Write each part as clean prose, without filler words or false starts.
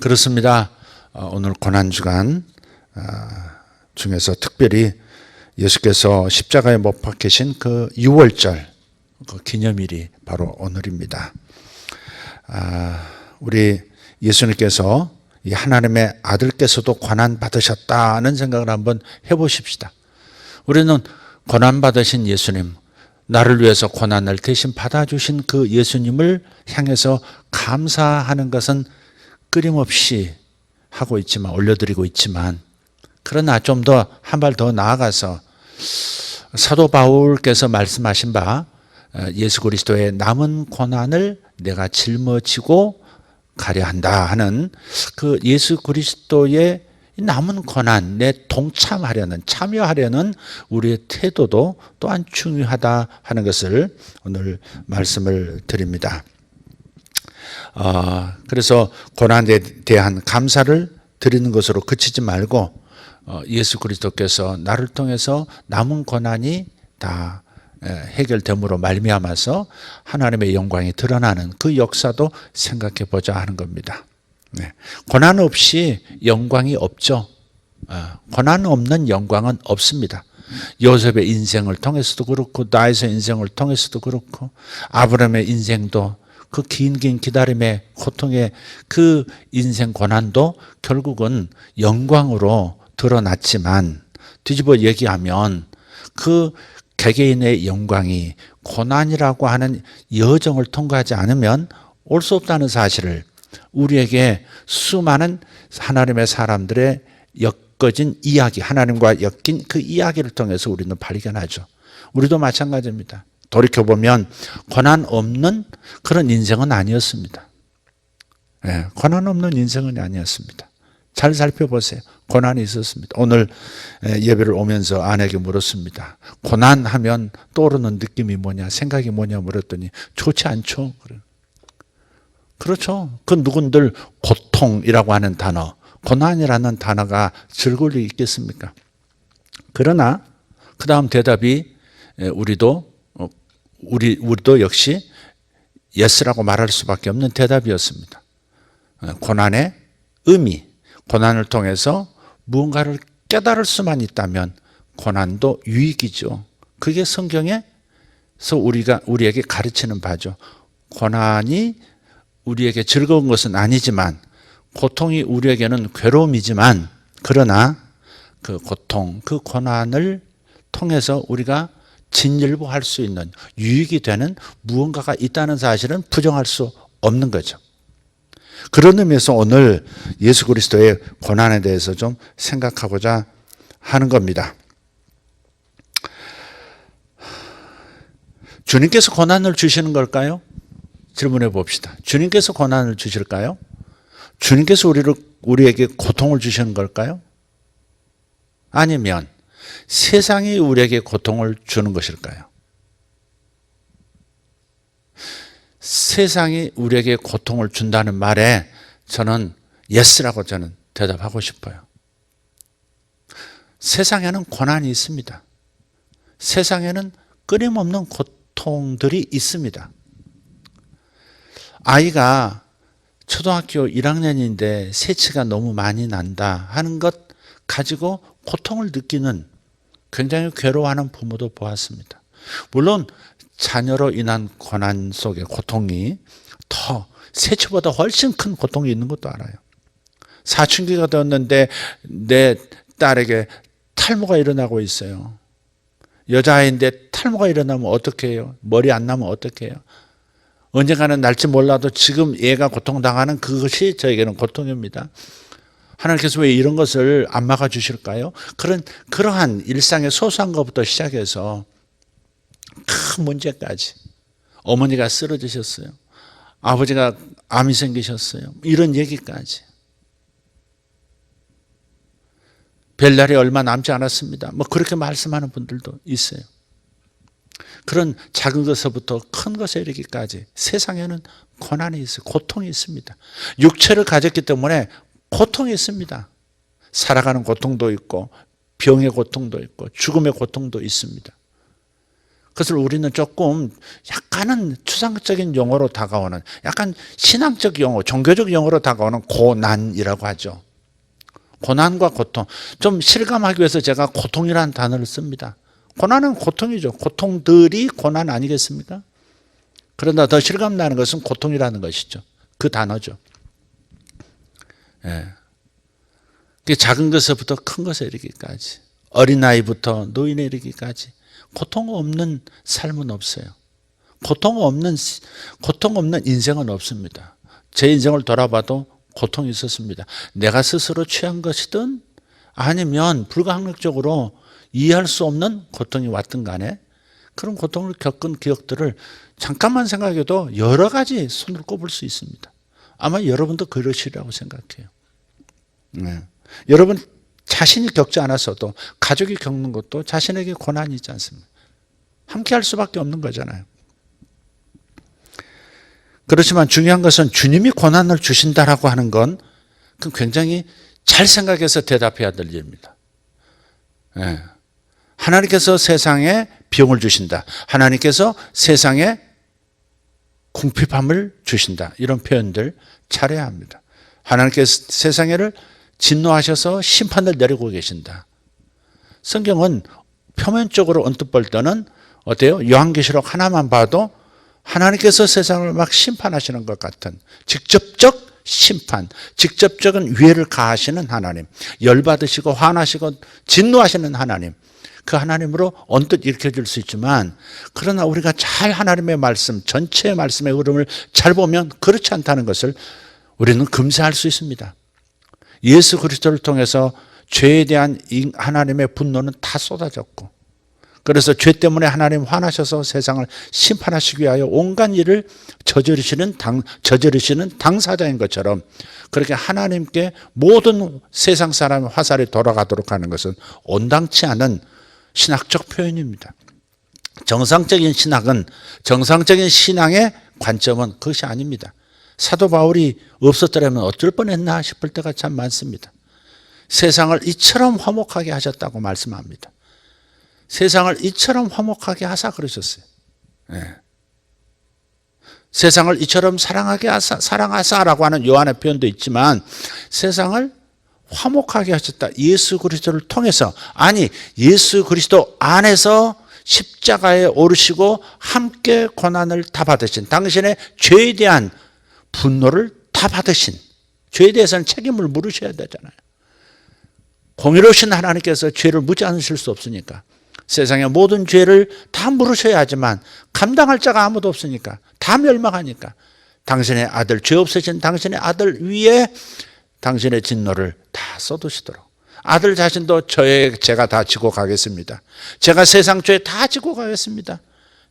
그렇습니다. 오늘 고난주간 중에서 특별히 예수께서 십자가에 못 박히신 그 6월절 그 기념일이 바로 오늘입니다. 우리 예수님께서 이 하나님의 아들께서도 고난 받으셨다는 생각을 한번 해보십시다. 우리는 고난 받으신 예수님, 나를 위해서 고난을 대신 받아주신 그 예수님을 향해서 감사하는 것은 끊임없이 하고 있지만, 올려드리고 있지만, 그러나 좀 더 한 발 더 나아가서 사도 바울께서 말씀하신 바 예수 그리스도의 남은 고난을 내가 짊어지고 가려 한다 하는 그 예수 그리스도의 남은 고난, 내 동참하려는, 참여하려는 우리의 태도도 또한 중요하다 하는 것을 오늘 말씀을 드립니다. 그래서 고난에 대한 감사를 드리는 것으로 그치지 말고 예수 그리스도께서 나를 통해서 남은 고난이 다 해결됨으로 말미암아서 하나님의 영광이 드러나는 그 역사도 생각해 보자 하는 겁니다. 고난 없이 영광이 없죠. 고난 없는 영광은 없습니다. 요셉의 인생을 통해서도 그렇고, 다윗의 인생을 통해서도 그렇고, 아브라함의 인생도 그 긴 기다림의 고통의 그 인생 고난도 결국은 영광으로 드러났지만, 뒤집어 얘기하면 그 개개인의 영광이 고난이라고 하는 여정을 통과하지 않으면 올 수 없다는 사실을 우리에게 수많은 하나님의 사람들의 엮어진 이야기, 하나님과 엮인 그 이야기를 통해서 우리는 발견하죠. 우리도 마찬가지입니다. 돌이켜보면 고난 없는 그런 인생은 아니었습니다. 고난 없는 인생은 아니었습니다. 잘 살펴보세요. 고난이 있었습니다. 오늘 예배를 오면서 아내에게 물었습니다. 고난하면 떠오르는 느낌이 뭐냐, 생각이 뭐냐 물었더니 좋지 않죠. 그렇죠. 그 누군들 고통이라고 하는 단어, 고난이라는 단어가 즐거울 리 있겠습니까? 그러나 그 다음 대답이 우리도 역시 예스라고 말할 수밖에 없는 대답이었습니다. 고난의 의미, 고난을 통해서 무언가를 깨달을 수만 있다면 고난도 유익이죠. 그게 성경에서 우리에게 가르치는 바죠. 고난이 우리에게 즐거운 것은 아니지만, 고통이 우리에게는 괴로움이지만, 그러나 그 고통, 그 고난을 통해서 우리가 진일보할 수 있는, 유익이 되는 무언가가 있다는 사실은 부정할 수 없는 거죠. 그런 의미에서 오늘 예수 그리스도의 고난에 대해서 좀 생각하고자 하는 겁니다. 주님께서 고난을 주시는 걸까요? 질문해 봅시다. 주님께서 고난을 주실까요? 주님께서 우리에게 고통을 주시는 걸까요? 아니면 세상이 우리에게 고통을 주는 것일까요? 세상이 우리에게 고통을 준다는 말에 저는 예스라고 저는 대답하고 싶어요. 세상에는 고난이 있습니다. 세상에는 끊임없는 고통들이 있습니다. 아이가 초등학교 1학년인데 세치가 너무 많이 난다 하는 것 가지고 고통을 느끼는, 굉장히 괴로워하는 부모도 보았습니다. 물론 자녀로 인한 고난 속의 고통이 더 세치보다 훨씬 큰 고통이 있는 것도 알아요. 사춘기가 되었는데 내 딸에게 탈모가 일어나고 있어요. 여자아이인데 탈모가 일어나면 어떻게 해요? 머리 안 나면 어떻게 해요? 언젠가는 날지 몰라도 지금 얘가 고통당하는 그것이 저에게는 고통입니다. 하나님께서 왜 이런 것을 안 막아주실까요? 그러한 일상의 소소한 것부터 시작해서 큰 문제까지, 어머니가 쓰러지셨어요, 아버지가 암이 생기셨어요, 이런 얘기까지, 별날이 얼마 남지 않았습니다, 그렇게 말씀하는 분들도 있어요. 그런 작은 것부터 큰 것에 이르기까지 세상에는 고난이 있어요. 고통이 있습니다. 육체를 가졌기 때문에 고통이 있습니다. 살아가는 고통도 있고, 병의 고통도 있고, 죽음의 고통도 있습니다. 그것을 우리는 조금 약간은 추상적인 용어로 다가오는, 약간 신앙적 용어, 종교적 용어로 다가오는 고난이라고 하죠. 고난과 고통. 좀 실감하기 위해서 제가 고통이라는 단어를 씁니다. 고난은 고통이죠. 고통들이 고난 아니겠습니까? 그러나 더 실감나는 것은 고통이라는 것이죠. 그 단어죠. 예. 작은 것부터 큰 것에 이르기까지, 어린아이부터 노인에 이르기까지 고통 없는 삶은 없어요. 고통 없는 인생은 없습니다. 제 인생을 돌아봐도 고통이 있었습니다. 내가 스스로 취한 것이든 아니면 불가항력적으로 이해할 수 없는 고통이 왔든 간에 그런 고통을 겪은 기억들을 잠깐만 생각해도 여러 가지 손을 꼽을 수 있습니다. 아마 여러분도 그러시리라고 생각해요. 네. 여러분 자신이 겪지 않았어도 가족이 겪는 것도 자신에게 고난이 있지 않습니까? 함께 할 수밖에 없는 거잖아요. 그렇지만 중요한 것은 주님이 고난을 주신다라고 하는 건 굉장히 잘 생각해서 대답해야 될 일입니다. 네. 하나님께서 세상에 병을 주신다. 하나님께서 세상에 궁핍함을 주신다. 이런 표현들 잘해야 합니다. 하나님께서 세상에를 진노하셔서 심판을 내리고 계신다. 성경은 표면적으로 언뜻 볼 때는 어때요? 요한계시록 하나만 봐도 하나님께서 세상을 막 심판하시는 것 같은 직접적 심판, 직접적인 위해를 가하시는 하나님, 열받으시고 화나시고 진노하시는 하나님, 그 하나님으로 언뜻 읽혀질 수 있지만, 그러나 우리가 잘 하나님의 말씀, 전체의 말씀의 흐름을 잘 보면 그렇지 않다는 것을 우리는 금세할 수 있습니다. 예수 그리스도를 통해서 죄에 대한 하나님의 분노는 다 쏟아졌고, 그래서 죄 때문에 하나님 화나셔서 세상을 심판하시기 위하여 온갖 일을 저지르시는 당사자인 것처럼, 그렇게 하나님께 모든 세상 사람의 화살이 돌아가도록 하는 것은 온당치 않은 신학적 표현입니다. 정상적인 신앙의 관점은 그것이 아닙니다. 사도 바울이 없었더라면 어쩔 뻔했나 싶을 때가 참 많습니다. 세상을 이처럼 화목하게 하셨다고 말씀합니다. 세상을 이처럼 화목하게 하사 그러셨어요. 네. 세상을 이처럼 사랑하사라고 하는 요한의 표현도 있지만, 세상을 화목하게 하셨다. 예수 그리스도를 통해서, 아니 예수 그리스도 안에서 십자가에 오르시고 함께 고난을 다 받으신, 당신의 죄에 대한 분노를 다 받으신, 죄에 대해서는 책임을 물으셔야 되잖아요. 공의로우신 하나님께서 죄를 묻지 않으실 수 없으니까 세상의 모든 죄를 다 물으셔야 하지만 감당할 자가 아무도 없으니까, 다 멸망하니까 당신의 아들, 죄 없으신 당신의 아들 위에 당신의 진노를 다 쏟으시도록, 아들 자신도 저의 죄가 다 지고 가겠습니다. 제가 세상 죄 다 지고 가겠습니다.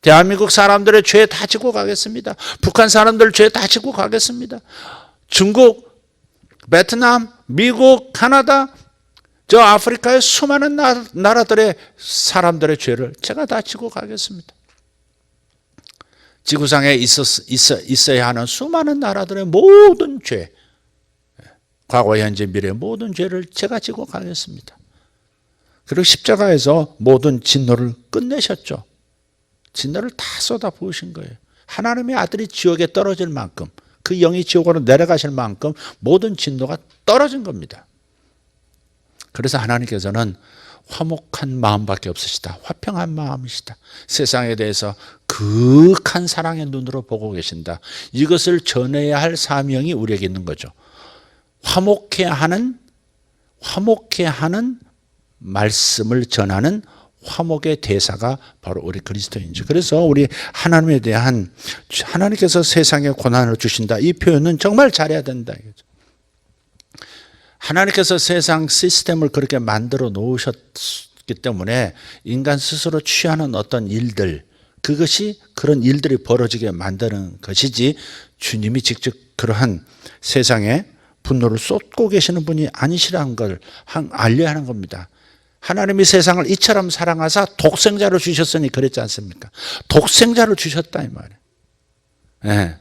대한민국 사람들의 죄 다 지고 가겠습니다. 북한 사람들 죄 다 지고 가겠습니다. 중국, 베트남, 미국, 카나다, 저 아프리카의 수많은 나라들의 사람들의 죄를 제가 다 지고 가겠습니다. 지구상에 있어야 하는 수많은 나라들의 모든 죄, 과거, 현재, 미래의 모든 죄를 제가 지고 가겠습니다. 그리고 십자가에서 모든 진노를 끝내셨죠. 진노를 다 쏟아 부으신 거예요. 하나님의 아들이 지옥에 떨어질 만큼, 그 영이 지옥으로 내려가실 만큼 모든 진노가 떨어진 겁니다. 그래서 하나님께서는 화목한 마음밖에 없으시다. 화평한 마음이시다. 세상에 대해서 극한 사랑의 눈으로 보고 계신다. 이것을 전해야 할 사명이 우리에게 있는 거죠. 화목해 하는 말씀을 전하는 화목의 대사가 바로 우리 그리스도인이죠. 그래서 우리 하나님에 대한, 하나님께서 세상에 고난을 주신다, 이 표현은 정말 잘해야 된다. 하나님께서 세상 시스템을 그렇게 만들어 놓으셨기 때문에 인간 스스로 취하는 어떤 일들, 그것이 그런 일들이 벌어지게 만드는 것이지, 주님이 직접 그러한 세상에 분노를 쏟고 계시는 분이 아니시라는 걸 알려야 하는 겁니다. 하나님이 세상을 이처럼 사랑하사 독생자를 주셨으니 그랬지 않습니까? 독생자를 주셨다 이 말이에요. 네.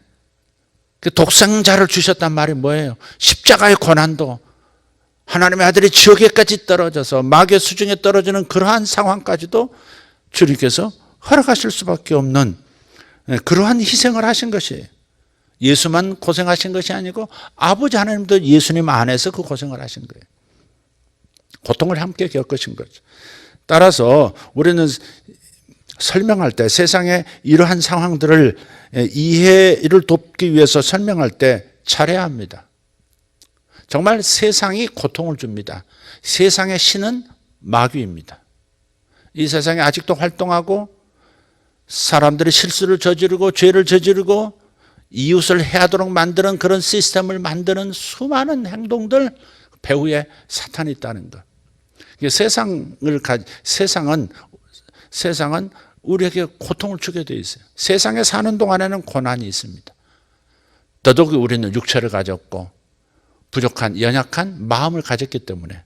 그 독생자를 주셨단 말이 뭐예요? 십자가의 고난도, 하나님의 아들이 지옥에까지 떨어져서 마귀의 수중에 떨어지는 그러한 상황까지도 주님께서 허락하실 수밖에 없는 그러한 희생을 하신 것이에요. 예수만 고생하신 것이 아니고 아버지 하나님도 예수님 안에서 그 고생을 하신 거예요. 고통을 함께 겪으신 거죠. 따라서 우리는 설명할 때 세상의 이러한 상황들을 이해를 돕기 위해서 설명할 때 잘해야 합니다. 정말 세상이 고통을 줍니다. 세상의 신은 마귀입니다. 이 세상에 아직도 활동하고 사람들이 실수를 저지르고 죄를 저지르고 이웃을 해하도록 만드는 그런 시스템을 만드는 수많은 행동들 배후에 사탄이 있다는 것. 세상은 우리에게 고통을 주게 되어 있어요. 세상에 사는 동안에는 고난이 있습니다. 더더욱 우리는 육체를 가졌고 부족한 연약한 마음을 가졌기 때문에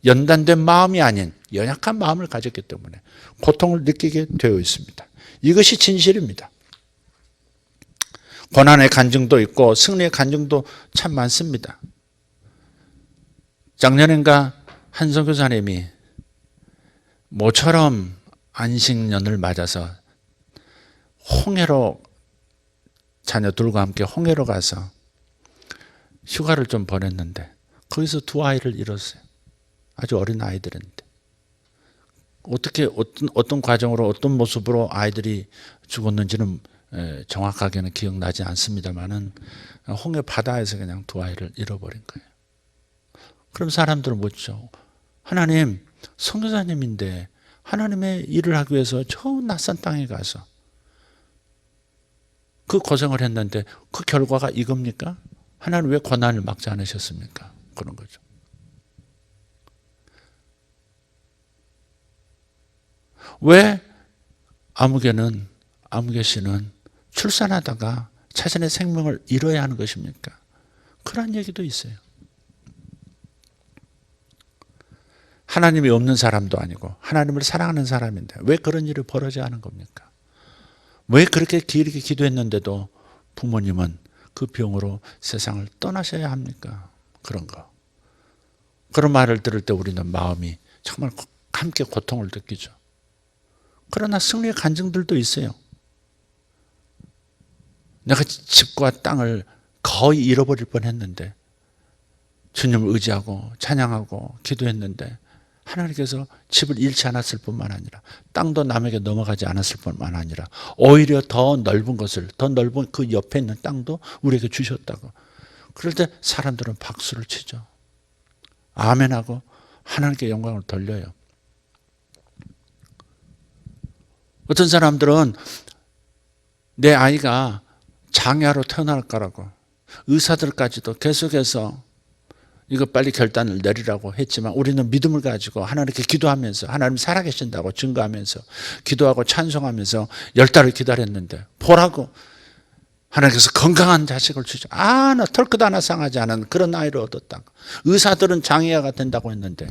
연단된 마음이 아닌 연약한 마음을 가졌기 때문에 고통을 느끼게 되어 있습니다. 이것이 진실입니다. 고난의 간증도 있고 승리의 간증도 참 많습니다. 작년인가 한 선교사님이 모처럼 안식년을 맞아서 홍해로 자녀들과 함께 홍해로 가서 휴가를 좀 보냈는데 거기서 두 아이를 잃었어요. 아주 어린 아이들인데 어떻게 어떤 과정으로 어떤 모습으로 아이들이 죽었는지는 정확하게는 기억나지 않습니다만은 홍해 바다에서 그냥 두 아이를 잃어버린 거예요. 그럼 사람들은 묻죠. 하나님, 선교사님인데 하나님의 일을 하기 위해서 저 낯선 땅에 가서 그 고생을 했는데 그 결과가 이겁니까? 하나님 왜 고난을 막지 않으셨습니까? 그런 거죠. 왜 아무개 씨는 출산하다가 자신의 생명을 잃어야 하는 것입니까? 그런 얘기도 있어요. 하나님이 없는 사람도 아니고 하나님을 사랑하는 사람인데 왜 그런 일이 벌어져야 하는 겁니까? 왜 그렇게 길게 기도했는데도 부모님은 그 병으로 세상을 떠나셔야 합니까? 그런 거. 그런 말을 들을 때 우리는 마음이 정말 함께 고통을 느끼죠. 그러나 승리의 간증들도 있어요. 내가 집과 땅을 거의 잃어버릴 뻔했는데 주님을 의지하고 찬양하고 기도했는데 하나님께서 집을 잃지 않았을 뿐만 아니라 땅도 남에게 넘어가지 않았을 뿐만 아니라 오히려 더 넓은 것을, 더 넓은 그 옆에 있는 땅도 우리에게 주셨다고. 그럴 때 사람들은 박수를 치죠. 아멘하고 하나님께 영광을 돌려요. 어떤 사람들은 내 아이가 장애아로 태어날 거라고 의사들까지도 계속해서 이거 빨리 결단을 내리라고 했지만 우리는 믿음을 가지고 하나님께 기도하면서 하나님 살아계신다고 증거하면서 기도하고 찬송하면서 10달을 기다렸는데 보라고 하나님께서 건강한 자식을 주죠. 나 털끝 하나 상하지 않은 그런 아이를 얻었다고. 의사들은 장애아가 된다고 했는데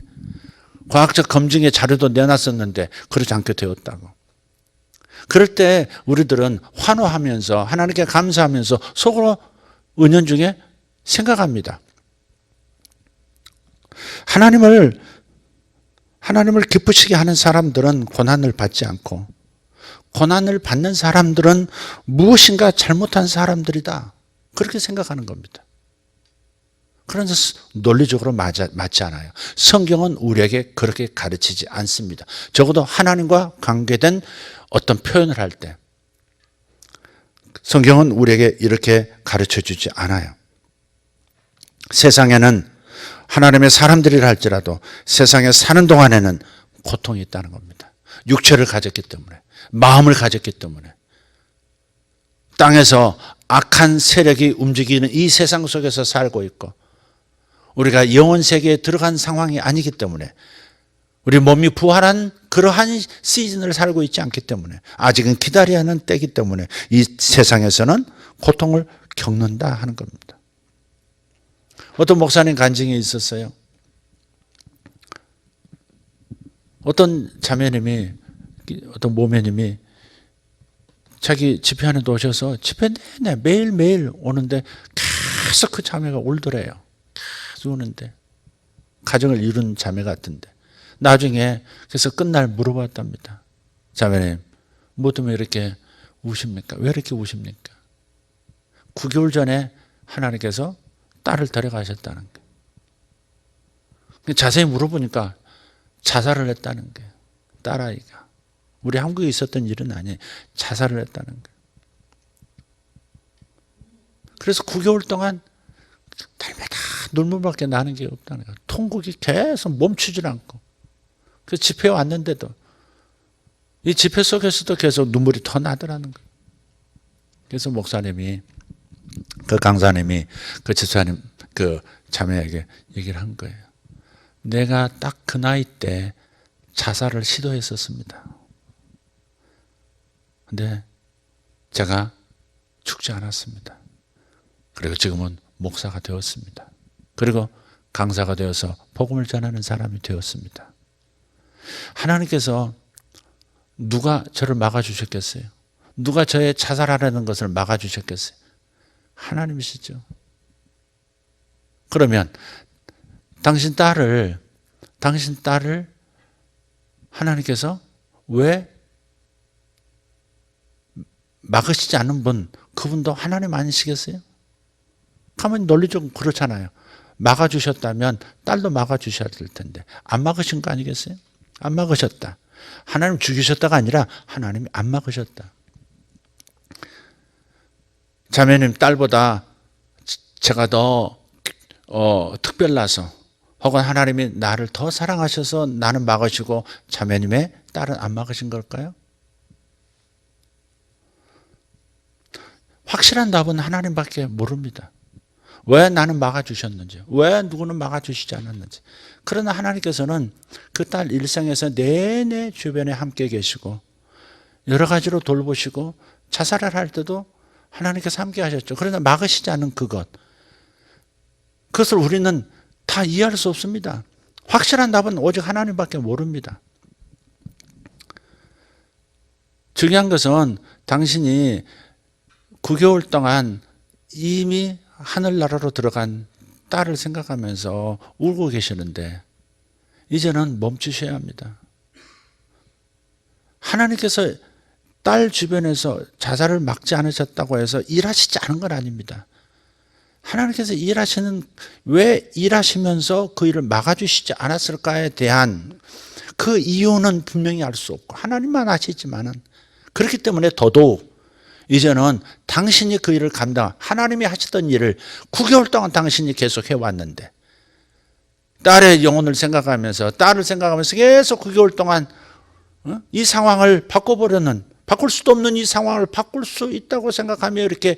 과학적 검증의 자료도 내놨었는데 그러지 않게 되었다고. 그럴 때 우리들은 환호하면서 하나님께 감사하면서 속으로 은연중에 생각합니다. 하나님을 기쁘시게 하는 사람들은 고난을 받지 않고 고난을 받는 사람들은 무엇인가 잘못한 사람들이다. 그렇게 생각하는 겁니다. 그런데 논리적으로 맞지 않아요. 성경은 우리에게 그렇게 가르치지 않습니다. 적어도 하나님과 관계된 어떤 표현을 할 때 성경은 우리에게 이렇게 가르쳐 주지 않아요. 세상에는 하나님의 사람들이라 할지라도 세상에 사는 동안에는 고통이 있다는 겁니다. 육체를 가졌기 때문에, 마음을 가졌기 때문에, 땅에서 악한 세력이 움직이는 이 세상 속에서 살고 있고 우리가 영혼 세계에 들어간 상황이 아니기 때문에 우리 몸이 부활한 그러한 시즌을 살고 있지 않기 때문에 아직은 기다려야 하는 때이기 때문에 이 세상에서는 고통을 겪는다 하는 겁니다. 어떤 목사님 간증이 있었어요. 어떤 자매님이, 어떤 모매님이 자기 집회하는데 오셔서 집회 내내 매일매일 오는데 계속 그 자매가 울더래요. 계속 우는데 가정을 이룬 자매 같은데 나중에 그래서 끝날 물어봤답니다. 자매님 뭐 때문에 이렇게 우십니까? 왜 이렇게 우십니까? 9개월 전에 하나님께서 딸을 데려가셨다는 거예요. 자세히 물어보니까 자살을 했다는 거예요. 딸아이가. 우리 한국에 있었던 일은 아니에요. 자살을 했다는 거예요. 그래서 9개월 동안 날마다 눈물밖에 나는 게 없다는 거예요. 통곡이 계속 멈추질 않고. 그래서 집회에 왔는데도 이 집회 속에서도 계속 눈물이 더 나더라는 거예요. 그래서 목사님이, 그 강사님이 그 집사님, 그 자매에게 얘기를 한 거예요. 내가 딱 그 나이 때 자살을 시도했었습니다. 근데 제가 죽지 않았습니다. 그리고 지금은 목사가 되었습니다. 그리고 강사가 되어서 복음을 전하는 사람이 되었습니다. 하나님께서 누가 저를 막아주셨겠어요? 누가 저의 자살하려는 것을 막아주셨겠어요? 하나님이시죠. 그러면 당신 딸을 하나님께서 왜 막으시지 않는 분, 그분도 하나님 아니시겠어요? 가만히 논리적으로 그렇잖아요. 막아주셨다면 딸도 막아주셔야 될 텐데 안 막으신 거 아니겠어요? 안 막으셨다. 하나님 죽이셨다가 아니라 하나님이 안 막으셨다. 자매님 딸보다 제가 더 특별나서 혹은 하나님이 나를 더 사랑하셔서 나는 막으시고 자매님의 딸은 안 막으신 걸까요? 확실한 답은 하나님밖에 모릅니다. 왜 나는 막아주셨는지, 왜 누구는 막아주시지 않았는지. 그러나 하나님께서는 그 딸 일생에서 내내 주변에 함께 계시고 여러 가지로 돌보시고 자살을 할 때도 하나님께서 함께 하셨죠. 그러나 막으시지 않은 그것을 우리는 다 이해할 수 없습니다. 확실한 답은 오직 하나님밖에 모릅니다. 중요한 것은 당신이 9개월 동안 이미 하늘나라로 들어간 딸을 생각하면서 울고 계시는데 이제는 멈추셔야 합니다. 하나님께서 딸 주변에서 자살을 막지 않으셨다고 해서 일하시지 않은 건 아닙니다. 하나님께서 왜 일하시면서 그 일을 막아주시지 않았을까에 대한 그 이유는 분명히 알 수 없고 하나님만 아시지만은, 그렇기 때문에 더더욱 이제는 당신이 그 일을 하나님이 하시던 일을 9개월 동안 당신이 계속 해왔는데 딸의 영혼을 생각하면서 계속 9개월 동안 이 상황을 바꿀 수도 없는 이 상황을 바꿀 수 있다고 생각하며 이렇게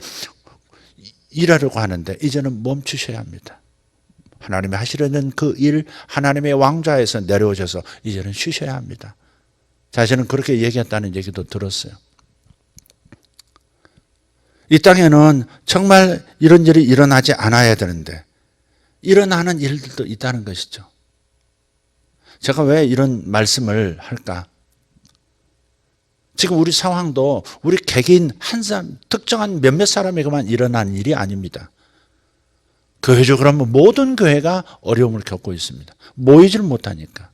일하려고 하는데 이제는 멈추셔야 합니다. 하나님이 하시려는 그 일, 하나님의 왕좌에서 내려오셔서 이제는 쉬셔야 합니다. 자신은 그렇게 얘기했다는 얘기도 들었어요. 이 땅에는 정말 이런 일이 일어나지 않아야 되는데 일어나는 일들도 있다는 것이죠. 제가 왜 이런 말씀을 할까? 지금 우리 상황도 우리 개개인 한 사람, 특정한 몇몇 사람에게만 일어난 일이 아닙니다. 교회적으로 하면 모든 교회가 어려움을 겪고 있습니다. 모이지를 못하니까.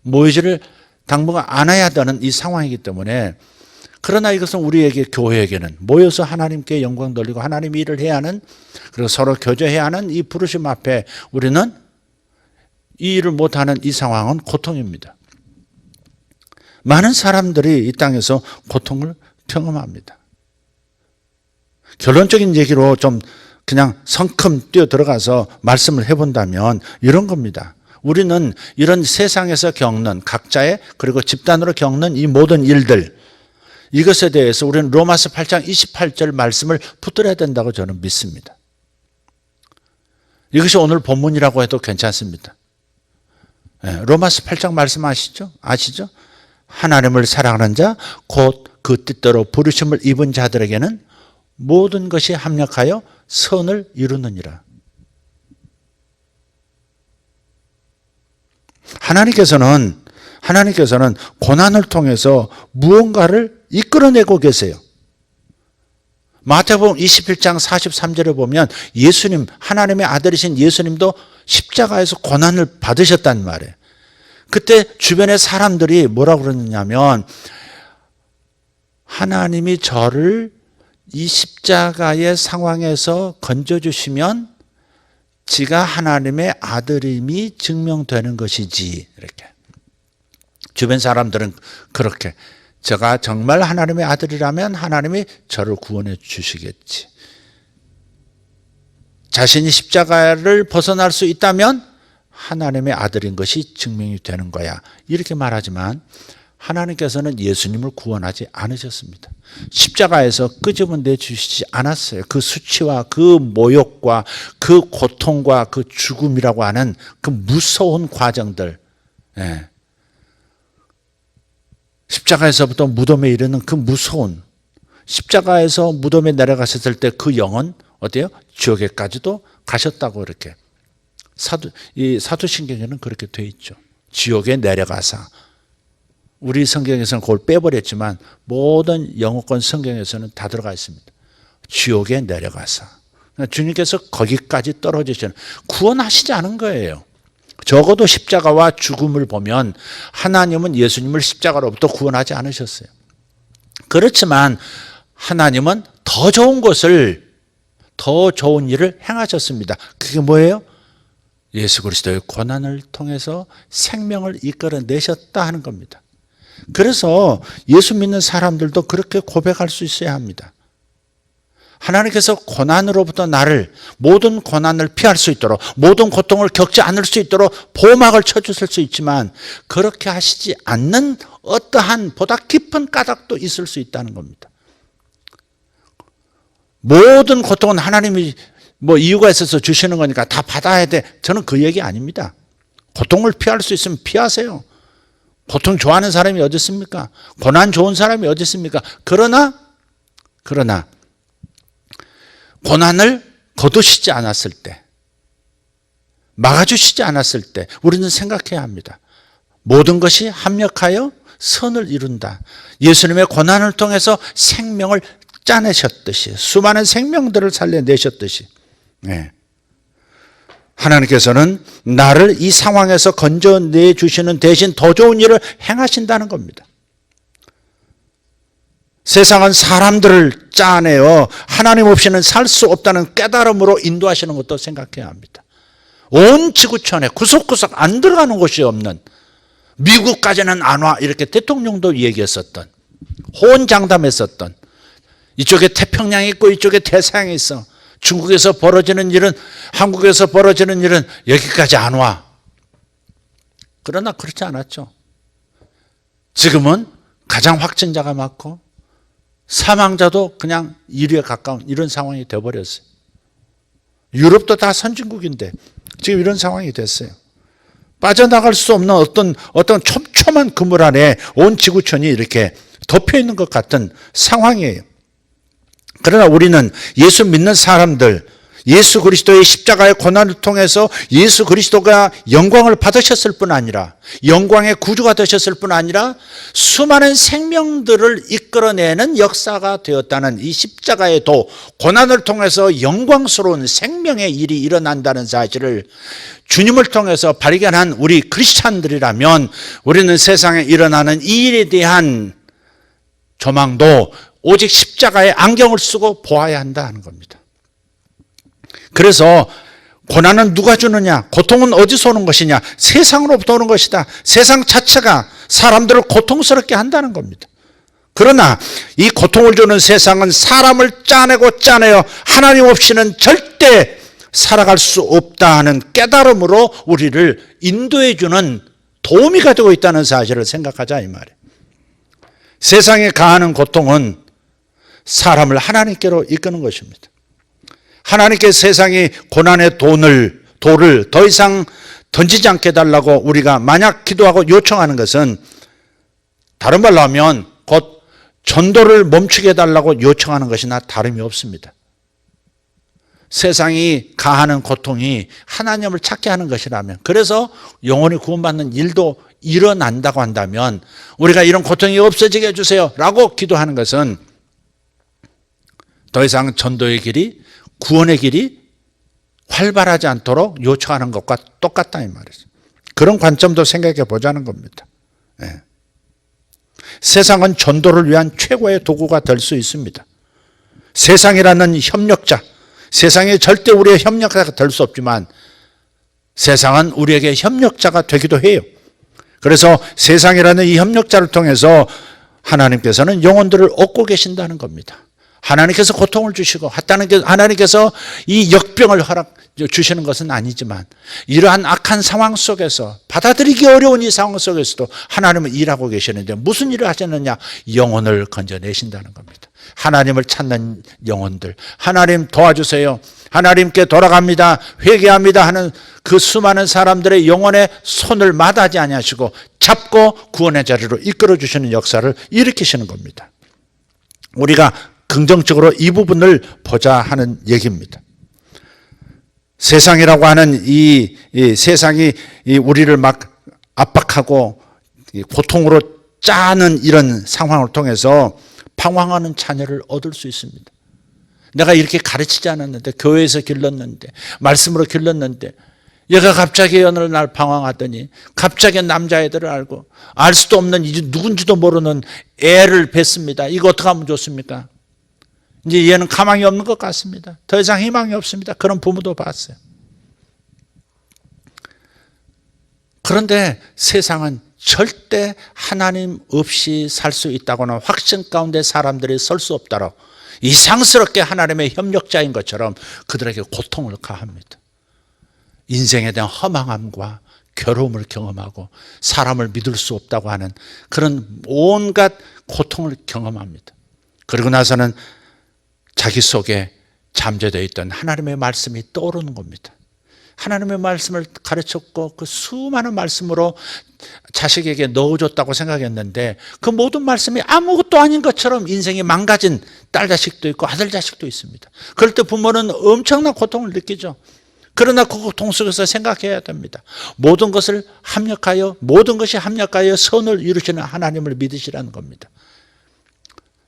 모이지를 당분간 안 해야 되는 이 상황이기 때문에, 그러나 이것은 우리에게, 교회에게는 모여서 하나님께 영광 돌리고 하나님 일을 해야 하는, 그리고 서로 교제해야 하는 이 부르심 앞에 우리는 이 일을 못하는 이 상황은 고통입니다. 많은 사람들이 이 땅에서 고통을 경험합니다. 결론적인 얘기로 좀 그냥 성큼 뛰어 들어가서 말씀을 해본다면 이런 겁니다. 우리는 이런 세상에서 겪는 각자의, 그리고 집단으로 겪는 이 모든 일들, 이것에 대해서 우리는 로마서 8장 28절 말씀을 붙들어야 된다고 저는 믿습니다. 이것이 오늘 본문이라고 해도 괜찮습니다. 로마서 8장 말씀 아시죠? 하나님을 사랑하는 자, 곧 그 뜻대로 부르심을 입은 자들에게는 모든 것이 합력하여 선을 이루느니라. 하나님께서는 고난을 통해서 무언가를 이끌어내고 계세요. 마태복음 21장 43절에 보면 예수님, 하나님의 아들이신 예수님도 십자가에서 고난을 받으셨단 말이에요. 그때 주변의 사람들이 뭐라고 그러느냐면 하나님이 저를 이 십자가의 상황에서 건져주시면 지가 하나님의 아들임이 증명되는 것이지. 이렇게. 주변 사람들은 그렇게 제가 정말 하나님의 아들이라면 하나님이 저를 구원해 주시겠지. 자신이 십자가를 벗어날 수 있다면 하나님의 아들인 것이 증명이 되는 거야. 이렇게 말하지만 하나님께서는 예수님을 구원하지 않으셨습니다. 십자가에서 끄집어내 주시지 않았어요. 그 수치와 그 모욕과 그 고통과 그 죽음이라고 하는 그 무서운 과정들. 예. 십자가에서부터 무덤에 이르는 그 무서운, 십자가에서 무덤에 내려가셨을 때 그 영은 어때요? 지옥에까지도 가셨다고 이렇게 사도신경에는 그렇게 돼 있죠. 지옥에 내려가사. 우리 성경에서는 그걸 빼버렸지만 모든 영어권 성경에서는 다 들어가 있습니다. 지옥에 내려가사. 주님께서 거기까지 떨어지시는, 구원하시지 않은 거예요. 적어도 십자가와 죽음을 보면 하나님은 예수님을 십자가로부터 구원하지 않으셨어요. 그렇지만 하나님은 더 좋은 것을, 더 좋은 일을 행하셨습니다. 그게 뭐예요? 예수 그리스도의 고난을 통해서 생명을 이끌어내셨다 하는 겁니다. 그래서 예수 믿는 사람들도 그렇게 고백할 수 있어야 합니다. 하나님께서 고난으로부터 나를, 모든 고난을 피할 수 있도록, 모든 고통을 겪지 않을 수 있도록 보호막을 쳐주실 수 있지만 그렇게 하시지 않는 어떠한 보다 깊은 까닭도 있을 수 있다는 겁니다. 모든 고통은 하나님이 이유가 있어서 주시는 거니까 다 받아야 돼. 저는 그 얘기 아닙니다. 고통을 피할 수 있으면 피하세요. 고통 좋아하는 사람이 어디 있습니까? 고난 좋은 사람이 어디 있습니까? 그러나 고난을 거두시지 않았을 때, 막아주시지 않았을 때 우리는 생각해야 합니다. 모든 것이 합력하여 선을 이룬다. 예수님의 고난을 통해서 생명을 짜내셨듯이, 수많은 생명들을 살려내셨듯이, 네. 하나님께서는 나를 이 상황에서 건져내 주시는 대신 더 좋은 일을 행하신다는 겁니다. 세상은 사람들을 짜내어 하나님 없이는 살 수 없다는 깨달음으로 인도하시는 것도 생각해야 합니다. 온 지구촌에 구석구석 안 들어가는 곳이 없는, 미국까지는 안 와, 이렇게 대통령도 얘기했었던, 호언장담했었던, 이쪽에 태평양이 있고 이쪽에 대서양이 있어. 중국에서 벌어지는 일은, 한국에서 벌어지는 일은 여기까지 안 와. 그러나 그렇지 않았죠. 지금은 가장 확진자가 많고 사망자도 그냥 1위에 가까운 이런 상황이 되어버렸어요. 유럽도 다 선진국인데 지금 이런 상황이 됐어요. 빠져나갈 수 없는 어떤 촘촘한 그물 안에 온 지구촌이 이렇게 덮여 있는 것 같은 상황이에요. 그러나 우리는 예수 믿는 사람들, 예수 그리스도의 십자가의 고난을 통해서 예수 그리스도가 영광을 받으셨을 뿐 아니라, 영광의 구주가 되셨을 뿐 아니라 수많은 생명들을 이끌어내는 역사가 되었다는 이 십자가의 도, 고난을 통해서 영광스러운 생명의 일이 일어난다는 사실을 주님을 통해서 발견한 우리 크리스찬들이라면 우리는 세상에 일어나는 이 일에 대한 조망도 오직 십자가의 안경을 쓰고 보아야 한다 하는 겁니다. 그래서 고난은 누가 주느냐? 고통은 어디서 오는 것이냐? 세상으로부터 오는 것이다. 세상 자체가 사람들을 고통스럽게 한다는 겁니다. 그러나 이 고통을 주는 세상은 사람을 짜내어 하나님 없이는 절대 살아갈 수 없다 하는 깨달음으로 우리를 인도해 주는 도우미가 되고 있다는 사실을 생각하자 이 말이에요. 세상에 가하는 고통은 사람을 하나님께로 이끄는 것입니다. 하나님께 세상이 고난의 돌을 더 이상 던지지 않게 해달라고 우리가 만약 기도하고 요청하는 것은, 다른 말로 하면 곧 전도를 멈추게 해달라고 요청하는 것이나 다름이 없습니다. 세상이 가하는 고통이 하나님을 찾게 하는 것이라면, 그래서 영혼이 구원받는 일도 일어난다고 한다면 우리가 이런 고통이 없어지게 해주세요 라고 기도하는 것은 더 이상 전도의 길이, 구원의 길이 활발하지 않도록 요청하는 것과 똑같다 이 말이죠. 그런 관점도 생각해 보자는 겁니다. 네. 세상은 전도를 위한 최고의 도구가 될 수 있습니다. 세상이라는 협력자, 세상이 절대 우리의 협력자가 될 수 없지만 세상은 우리에게 협력자가 되기도 해요. 그래서 세상이라는 이 협력자를 통해서 하나님께서는 영혼들을 얻고 계신다는 겁니다. 하나님께서 고통을 주시고 하나님께서 이 역병을 주시는 것은 아니지만 이러한 악한 상황 속에서 받아들이기 어려운 이 상황 속에서도 하나님은 일하고 계시는데 무슨 일을 하셨느냐? 영혼을 건져내신다는 겁니다. 하나님을 찾는 영혼들, 하나님 도와주세요, 하나님께 돌아갑니다, 회개합니다 하는 그 수많은 사람들의 영혼의 손을 마다하지 아니하시고 잡고 구원의 자리로 이끌어 주시는 역사를 일으키시는 겁니다. 우리가 긍정적으로 이 부분을 보자 하는 얘기입니다. 세상이라고 하는 이 세상이 우리를 막 압박하고 고통으로 짜는 이런 상황을 통해서 방황하는 자녀를 얻을 수 있습니다. 내가 이렇게 가르치지 않았는데, 교회에서 길렀는데, 말씀으로 길렀는데 얘가 갑자기 어느 날 방황하더니 갑자기 남자애들을 알고 알 수도 없는 이제 누군지도 모르는 애를 뱄습니다. 이거 어떻게 하면 좋습니까? 이제 얘는 가망이 없는 것 같습니다. 더 이상 희망이 없습니다. 그런 부모도 봤어요. 그런데 세상은 절대 하나님 없이 살 수 있다고는 확신 가운데 사람들이 설 수 없다고 이상스럽게 하나님의 협력자인 것처럼 그들에게 고통을 가합니다. 인생에 대한 허망함과 괴로움을 경험하고 사람을 믿을 수 없다고 하는 그런 온갖 고통을 경험합니다. 그러고 나서는 자기 속에 잠재되어 있던 하나님의 말씀이 떠오르는 겁니다. 하나님의 말씀을 가르쳤고 그 수많은 말씀으로 자식에게 넣어줬다고 생각했는데 그 모든 말씀이 아무것도 아닌 것처럼 인생이 망가진 딸 자식도 있고 아들 자식도 있습니다. 그럴 때 부모는 엄청난 고통을 느끼죠. 그러나 그 고통 속에서 생각해야 됩니다. 모든 것이 합력하여 선을 이루시는 하나님을 믿으시라는 겁니다.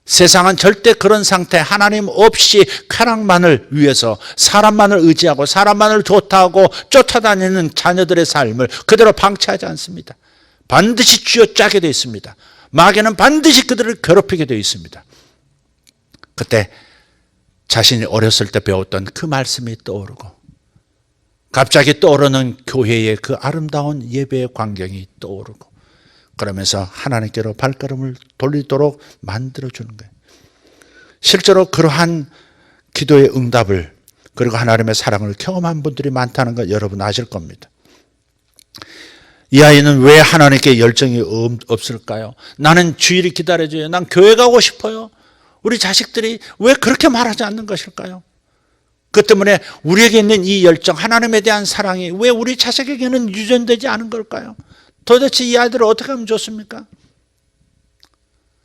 세상은 절대 그런 상태, 하나님 없이 쾌락만을 위해서 사람만을 의지하고 사람만을 좋다고 쫓아다니는 자녀들의 삶을 그대로 방치하지 않습니다. 반드시 쥐어짜게 되어 있습니다. 마귀는 반드시 그들을 괴롭히게 되어 있습니다. 그때 자신이 어렸을 때 배웠던 그 말씀이 떠오르고 갑자기 떠오르는 교회의 그 아름다운 예배의 광경이 떠오르고 그러면서 하나님께로 발걸음을 돌리도록 만들어주는 거예요. 실제로 그러한 기도의 응답을 그리고 하나님의 사랑을 경험한 분들이 많다는 걸 여러분 아실 겁니다. 이 아이는 왜 하나님께 열정이 없을까요? 나는 주일을 기다려줘요. 난 교회 가고 싶어요. 우리 자식들이 왜 그렇게 말하지 않는 것일까요? 그 때문에 우리에게 있는 이 열정, 하나님에 대한 사랑이 왜 우리 자식에게는 유전되지 않은 걸까요? 도대체 이 아이들을 어떻게 하면 좋습니까?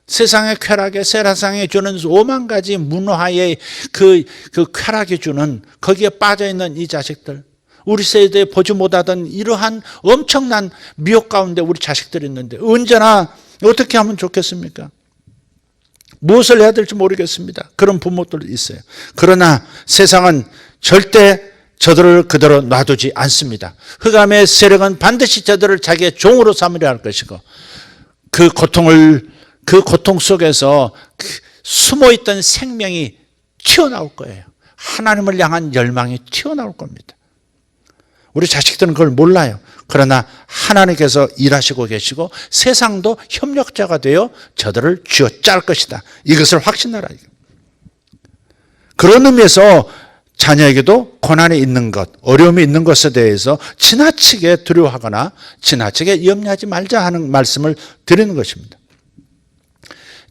세상의 쾌락에 세상에 주는 오만 가지 문화의 그 쾌락이 주는 거기에 빠져있는 이 자식들, 우리 세대에 보지 못하던 이러한 엄청난 미혹 가운데 우리 자식들이 있는데 언제나 어떻게 하면 좋겠습니까? 무엇을 해야 될지 모르겠습니다. 그런 부모들도 있어요. 그러나 세상은 절대 저들을 그대로 놔두지 않습니다. 흑암의 세력은 반드시 저들을 자기의 종으로 삼으려 할 것이고 그 고통 속에서 숨어있던 생명이 튀어나올 거예요. 하나님을 향한 열망이 튀어나올 겁니다. 우리 자식들은 그걸 몰라요. 그러나 하나님께서 일하시고 계시고 세상도 협력자가 되어 저들을 쥐어짤 것이다. 이것을 확신하라. 그런 의미에서 자녀에게도 고난이 있는 것, 어려움이 있는 것에 대해서 지나치게 두려워하거나 지나치게 염려하지 말자 하는 말씀을 드리는 것입니다.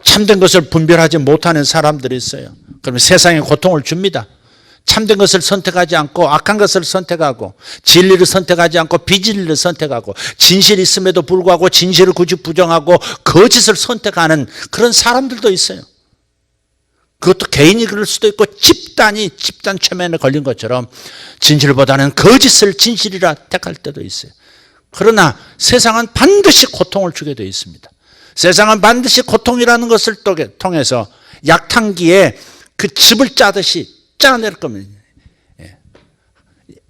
참된 것을 분별하지 못하는 사람들이 있어요. 그러면 세상에 고통을 줍니다. 참된 것을 선택하지 않고 악한 것을 선택하고 진리를 선택하지 않고 비진리를 선택하고 진실이 있음에도 불구하고 진실을 굳이 부정하고 거짓을 선택하는 그런 사람들도 있어요. 그것도 개인이 그럴 수도 있고 집단 최면에 걸린 것처럼 진실보다는 거짓을 진실이라 택할 때도 있어요. 그러나 세상은 반드시 고통을 주게 되어 있습니다. 세상은 반드시 고통이라는 것을 통해서 약탕기에 그 즙을 짜듯이 짜낼 겁니다.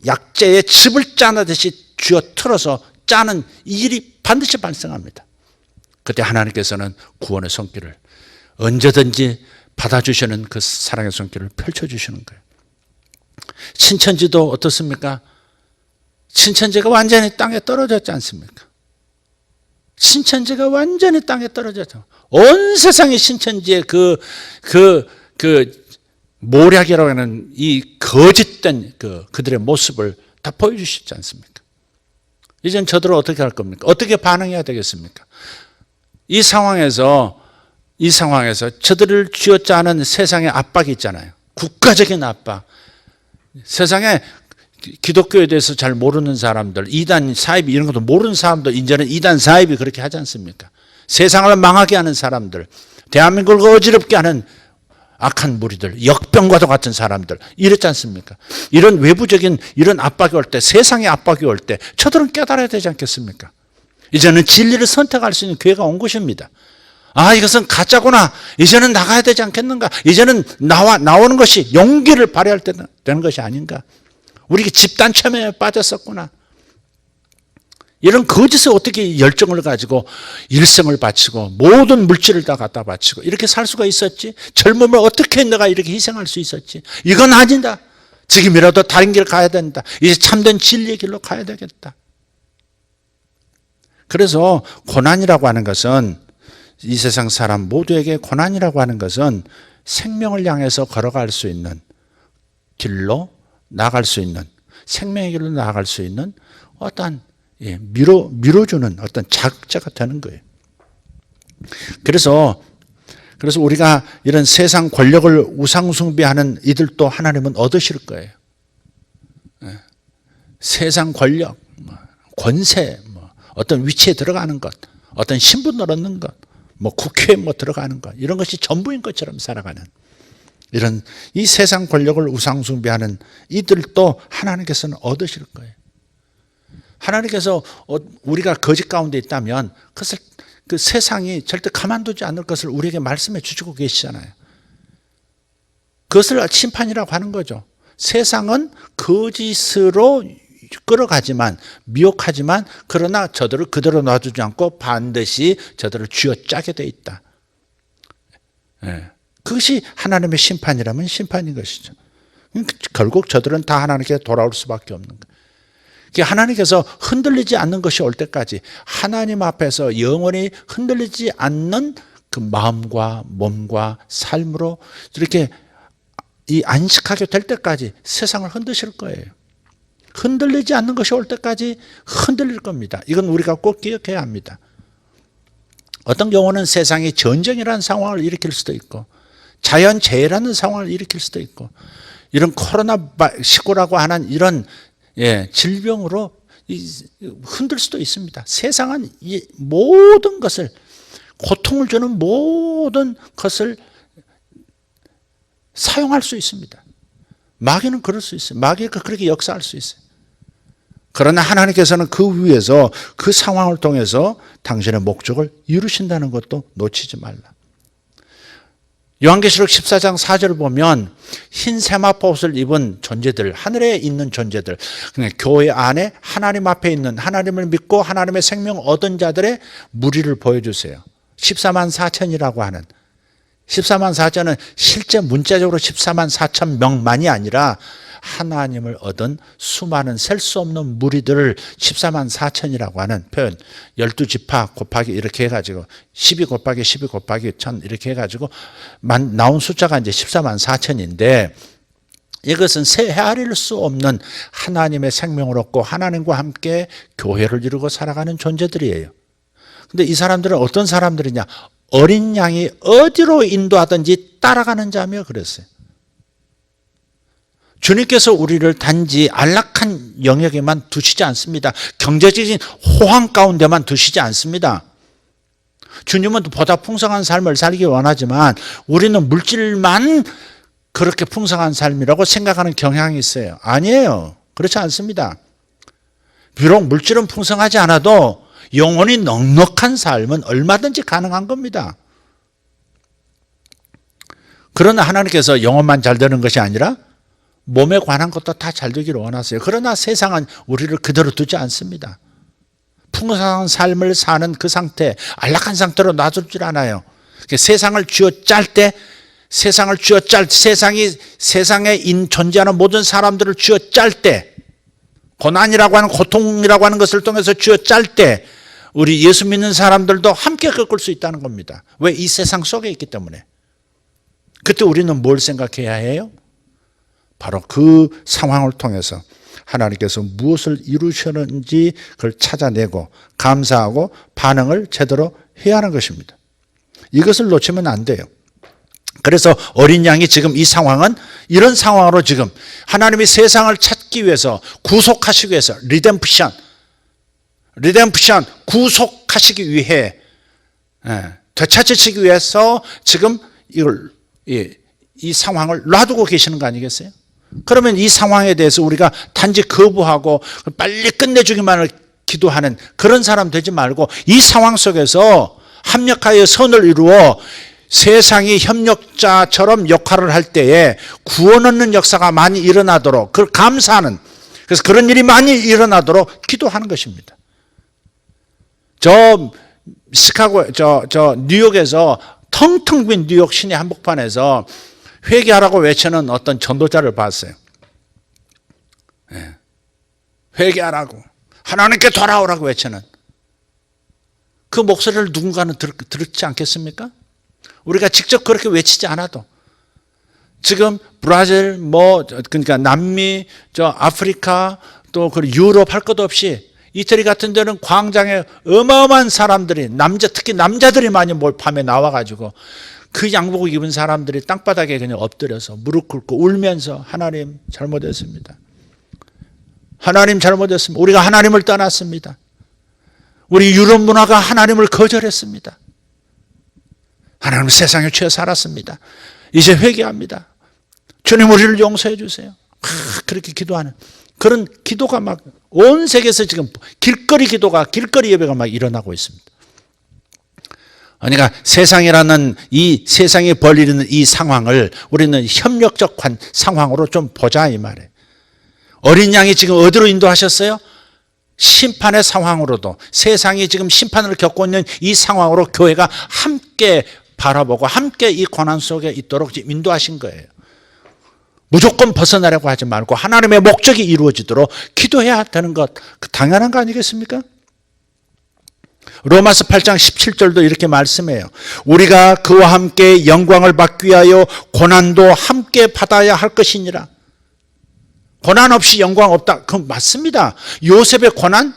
약재에 즙을 짜내듯이 쥐어 틀어서 짜는 일이 반드시 발생합니다. 그때 하나님께서는 구원의 손길을 언제든지 받아주시는 그 사랑의 손길을 펼쳐주시는 거예요. 신천지도 어떻습니까? 신천지가 완전히 땅에 떨어졌지 않습니까? 신천지가 완전히 땅에 떨어졌죠. 온 세상이 신천지의 모략이라고 하는 이 거짓된 그들의 모습을 다 보여주시지 않습니까? 이젠 저들은 어떻게 할 겁니까? 어떻게 반응해야 되겠습니까? 이 상황에서 저들을 쥐어짜는 세상의 압박이 있잖아요. 국가적인 압박. 세상에 기독교에 대해서 잘 모르는 사람들, 이단 사입 이런 것도 모르는 사람들, 이제는 이단 사입이 그렇게 하지 않습니까? 세상을 망하게 하는 사람들, 대한민국을 어지럽게 하는 악한 무리들, 역병과도 같은 사람들, 이랬지 않습니까? 이런 외부적인 이런 압박이 올 때, 세상의 압박이 올 때 저들은 깨달아야 되지 않겠습니까? 이제는 진리를 선택할 수 있는 기회가 온 것입니다. 아, 이것은 가짜구나. 이제는 나가야 되지 않겠는가? 이제는 나오는 것이 용기를 발휘할 때 되는 것이 아닌가? 우리가 집단 참여에 빠졌었구나. 이런 거짓에 어떻게 열정을 가지고 일생을 바치고 모든 물질을 다 갖다 바치고 이렇게 살 수가 있었지? 젊음을 어떻게 내가 이렇게 희생할 수 있었지? 이건 아니다. 지금이라도 다른 길 가야 된다. 이제 참된 진리의 길로 가야 되겠다. 그래서 고난이라고 하는 것은, 이 세상 사람 모두에게 고난이라고 하는 것은 생명을 향해서 걸어갈 수 있는 길로 나아갈 수 있는, 생명의 길로 나아갈 수 있는 어떤 밀어주는 어떤 자극제가 되는 거예요. 그래서 우리가 이런 세상 권력을 우상숭배하는 이들도 하나님은 얻으실 거예요. 세상 권력, 권세, 어떤 위치에 들어가는 것, 어떤 신분을 얻는 것, 국회에 들어가는 것, 이런 것이 전부인 것처럼 살아가는 이런 이 세상 권력을 우상숭배하는 이들도 하나님께서는 얻으실 거예요. 하나님께서 우리가 거짓 가운데 있다면 그것을 그 세상이 절대 가만두지 않을 것을 우리에게 말씀해 주시고 계시잖아요. 그것을 심판이라고 하는 거죠. 세상은 거짓으로 끌어가지만, 미혹하지만, 그러나 저들을 그대로 놔두지 않고 반드시 저들을 쥐어짜게 돼 있다. 그것이 하나님의 심판이라면 심판인 것이죠. 결국 저들은 다 하나님께 돌아올 수밖에 없는 거예요. 하나님께서 흔들리지 않는 것이 올 때까지, 하나님 앞에서 영원히 흔들리지 않는 그 마음과 몸과 삶으로 이렇게 안식하게 될 때까지 세상을 흔드실 거예요. 흔들리지 않는 것이 올 때까지 흔들릴 겁니다. 이건 우리가 꼭 기억해야 합니다. 어떤 경우는 세상이 전쟁이라는 상황을 일으킬 수도 있고, 자연재해라는 상황을 일으킬 수도 있고, 이런 코로나19라고 하는 이런 질병으로 흔들 수도 있습니다. 세상은 이 모든 것을, 고통을 주는 모든 것을 사용할 수 있습니다. 마귀는 그럴 수 있어요. 마귀가 그렇게 역사할 수 있어요. 그러나 하나님께서는 그 위에서 그 상황을 통해서 당신의 목적을 이루신다는 것도 놓치지 말라. 요한계시록 14장 4절을 보면 흰 세마포옷을 입은 존재들, 하늘에 있는 존재들, 교회 안에 하나님 앞에 있는, 하나님을 믿고 하나님의 생명 얻은 자들의 무리를 보여주세요. 14만 4천이라고 하는, 14만 4천은 실제 문자적으로 14만 4천 명만이 아니라 하나님을 얻은 수많은 셀 수 없는 무리들을 14만 4천이라고 하는 표현, 12지파 곱하기 이렇게 해가지고 12 곱하기 12 곱하기 1000 이렇게 해가지고 나온 숫자가 이제 14만 4천인데, 이것은 헤아릴 수 없는 하나님의 생명을 얻고 하나님과 함께 교회를 이루고 살아가는 존재들이에요. 근데 이 사람들은 어떤 사람들이냐? 어린 양이 어디로 인도하든지 따라가는 자며 그랬어요. 주님께서 우리를 단지 안락한 영역에만 두시지 않습니다. 경제적인 호황 가운데만 두시지 않습니다. 주님은 보다 풍성한 삶을 살기 원하지만 우리는 물질만 그렇게 풍성한 삶이라고 생각하는 경향이 있어요. 아니에요. 그렇지 않습니다. 비록 물질은 풍성하지 않아도 영혼이 넉넉한 삶은 얼마든지 가능한 겁니다. 그러나 하나님께서 영혼만 잘 되는 것이 아니라 몸에 관한 것도 다 잘 되기를 원하세요. 그러나 세상은 우리를 그대로 두지 않습니다. 풍성한 삶을 사는 그 상태, 안락한 상태로 놔둘 줄 아나요. 세상을 쥐어짤 때, 세상에 존재하는 모든 사람들을 쥐어짤 때, 고난이라고 하는, 고통이라고 하는 것을 통해서 쥐어짤 때 우리 예수 믿는 사람들도 함께 겪을 수 있다는 겁니다. 왜? 이 세상 속에 있기 때문에. 그때 우리는 뭘 생각해야 해요? 바로 그 상황을 통해서 하나님께서 무엇을 이루셨는지 그걸 찾아내고 감사하고 반응을 제대로 해야 하는 것입니다. 이것을 놓치면 안 돼요. 그래서 어린 양이 지금 이 상황은 이런 상황으로 지금 하나님이 세상을 찾기 위해서 구속하시기 위해서 리뎀프션 구속하시기 위해 되찾으시기 위해서 지금 이 상황을 놔두고 계시는 거 아니겠어요? 그러면 이 상황에 대해서 우리가 단지 거부하고 빨리 끝내주기만을 기도하는 그런 사람 되지 말고 이 상황 속에서 합력하여 선을 이루어 세상이 협력자처럼 역할을 할 때에 구원 얻는 역사가 많이 일어나도록 그걸 감사하는, 그래서 그런 일이 많이 일어나도록 기도하는 것입니다. 뉴욕에서 텅텅 빈 뉴욕 시내 한복판에서 회개하라고 외치는 어떤 전도자를 봤어요. 회개하라고, 하나님께 돌아오라고 외치는 그 목소리를 누군가는 들었지 않겠습니까? 우리가 직접 그렇게 외치지 않아도 지금 브라질, 그러니까 남미, 아프리카, 또 유럽 할 것 없이 이태리 같은 데는 광장에 어마어마한 사람들이, 특히 남자들이 많이 밤에 나와가지고 그 양복을 입은 사람들이 땅바닥에 그냥 엎드려서 무릎 꿇고 울면서 하나님 잘못했습니다. 하나님 잘못했습니다. 우리가 하나님을 떠났습니다. 우리 유럽 문화가 하나님을 거절했습니다. 하나님 세상에 취해 살았습니다. 이제 회개합니다. 주님 우리를 용서해 주세요. 그렇게 기도하는 그런 기도가 막 온 세계에서 지금 길거리 예배가 막 일어나고 있습니다. 그러니까 세상이라는 이 세상에 벌이는 이 상황을 우리는 협력적 상황으로 좀 보자 이 말이에요. 어린 양이 지금 어디로 인도하셨어요? 심판의 상황으로도, 세상이 지금 심판을 겪고 있는 이 상황으로 교회가 함께 바라보고 함께 이 고난 속에 있도록 지금 인도하신 거예요. 무조건 벗어나려고 하지 말고 하나님의 목적이 이루어지도록 기도해야 되는 것, 당연한 거 아니겠습니까? 로마서 8장 17절도 이렇게 말씀해요. 우리가 그와 함께 영광을 받기 위하여 고난도 함께 받아야 할 것이니라. 고난 없이 영광 없다. 그건 맞습니다. 요셉의 고난,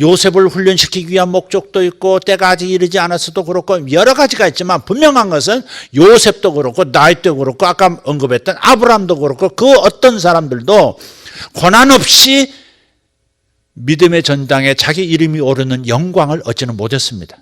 요셉을 훈련시키기 위한 목적도 있고 때가 아직 이르지 않았어도 그렇고 여러 가지가 있지만 분명한 것은 요셉도 그렇고 다윗도 그렇고 아까 언급했던 아브라함도 그렇고 그 어떤 사람들도 고난 없이 믿음의 전당에 자기 이름이 오르는 영광을 얻지는 못했습니다.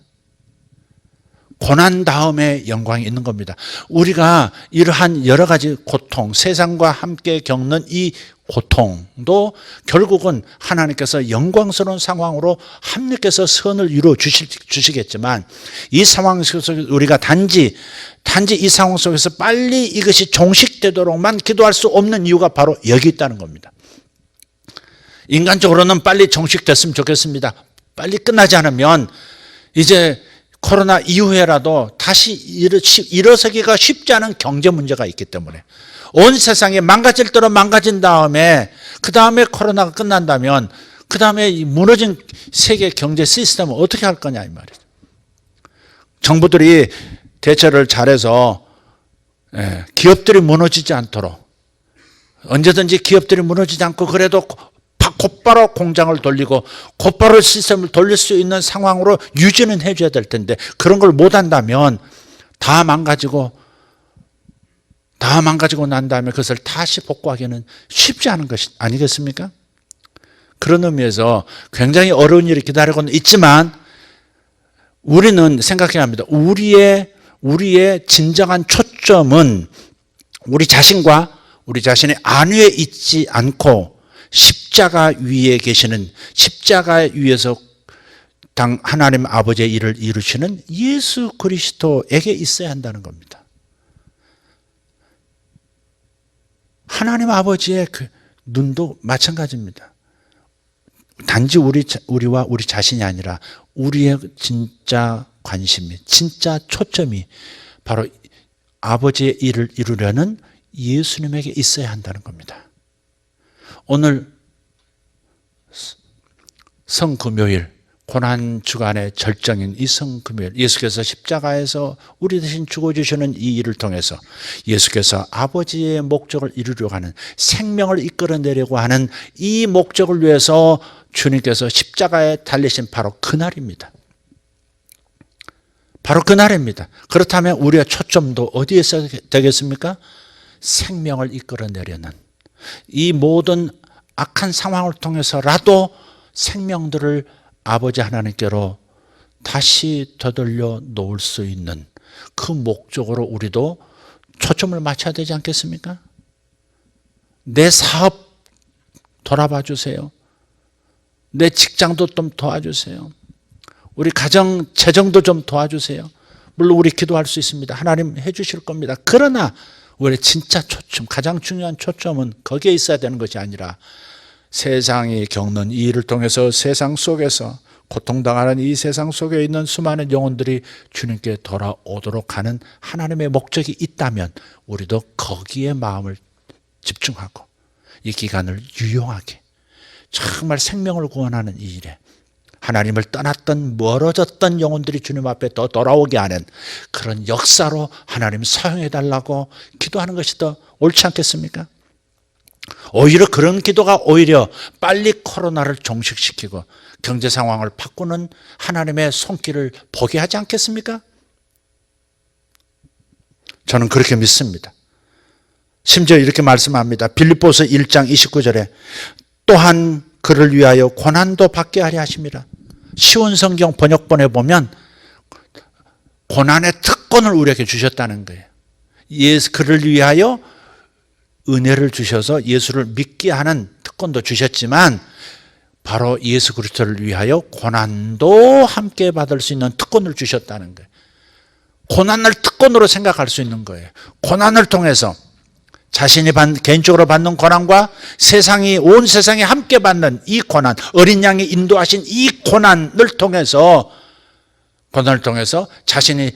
고난 다음에 영광이 있는 겁니다. 우리가 이러한 여러 가지 고통, 세상과 함께 겪는 이 고통도 결국은 하나님께서 영광스러운 상황으로 합력해서 선을 이루어 주시겠지만 이 상황 속에서 우리가 단지 이 상황 속에서 빨리 이것이 종식되도록만 기도할 수 없는 이유가 바로 여기 있다는 겁니다. 인간적으로는 빨리 종식됐으면 좋겠습니다. 빨리 끝나지 않으면 이제 코로나 이후에라도 다시 일어서기가 쉽지 않은 경제 문제가 있기 때문에 온 세상이 망가질 대로 망가진 다음에 그 다음에 코로나가 끝난다면 그 다음에 무너진 세계 경제 시스템을 어떻게 할 거냐 이 말이죠. 정부들이 대처를 잘해서 기업들이 무너지지 않도록 언제든지 기업들이 무너지지 않고 그래도 곧바로 공장을 돌리고 곧바로 시스템을 돌릴 수 있는 상황으로 유지는 해줘야 될 텐데 그런 걸 못한다면 다 망가지고 난 다음에 그것을 다시 복구하기는 쉽지 않은 것이 아니겠습니까? 그런 의미에서 굉장히 어려운 일이 기다리고는 있지만 우리는 생각해야 합니다. 우리의 진정한 초점은 우리 자신과 우리 자신의 안위에 있지 않고 십자가 위에 계시는 십자가 위에서 하나님 아버지의 일을 이루시는 예수 그리스도에게 있어야 한다는 겁니다. 하나님 아버지의 그 눈도 마찬가지입니다. 단지 우리와 우리 자신이 아니라 우리의 진짜 관심이, 진짜 초점이 바로 아버지의 일을 이루려는 예수님에게 있어야 한다는 겁니다. 오늘 성금요일, 고난주간의 절정인 이 성금요일, 예수께서 십자가에서 우리 대신 죽어주시는 이 일을 통해서 예수께서 아버지의 목적을 이루려고 하는, 생명을 이끌어내려고 하는 이 목적을 위해서 주님께서 십자가에 달리신 바로 그날입니다. 바로 그날입니다. 그렇다면 우리의 초점도 어디에 있어야 되겠습니까? 생명을 이끌어내려는, 이 모든 악한 상황을 통해서라도 생명들을 아버지 하나님께로 다시 되돌려 놓을 수 있는 그 목적으로 우리도 초점을 맞춰야 되지 않겠습니까? 내 사업 돌아봐 주세요. 내 직장도 좀 도와주세요. 우리 가정 재정도 좀 도와주세요. 물론 우리 기도할 수 있습니다. 하나님 해주실 겁니다. 그러나 우리 진짜 초점, 가장 중요한 초점은 거기에 있어야 되는 것이 아니라 세상이 겪는 이 일을 통해서 세상 속에서 고통당하는 이 세상 속에 있는 수많은 영혼들이 주님께 돌아오도록 하는 하나님의 목적이 있다면 우리도 거기에 마음을 집중하고 이 기간을 유용하게 정말 생명을 구원하는 이 일에 하나님을 떠났던 멀어졌던 영혼들이 주님 앞에 더 돌아오게 하는 그런 역사로 하나님 사용해 달라고 기도하는 것이 더 옳지 않겠습니까? 오히려 그런 기도가 오히려 빨리 코로나를 종식시키고 경제 상황을 바꾸는 하나님의 손길을 보게 하지 않겠습니까? 저는 그렇게 믿습니다. 심지어 이렇게 말씀합니다. 빌립보서 1장 29절에 또한 그를 위하여 고난도 받게 하려 하심이라. 쉬운 성경 번역본에 보면 고난의 특권을 우리에게 주셨다는 거예요. 그를 위하여 은혜를 주셔서 예수를 믿게 하는 특권도 주셨지만 바로 예수 그리스도를 위하여 고난도 함께 받을 수 있는 특권을 주셨다는 거예요. 고난을 특권으로 생각할 수 있는 거예요. 고난을 통해서 자신이 개인적으로 받는 고난과 온 세상이 함께 받는 이 고난, 어린 양이 인도하신 이 고난을 통해서 자신이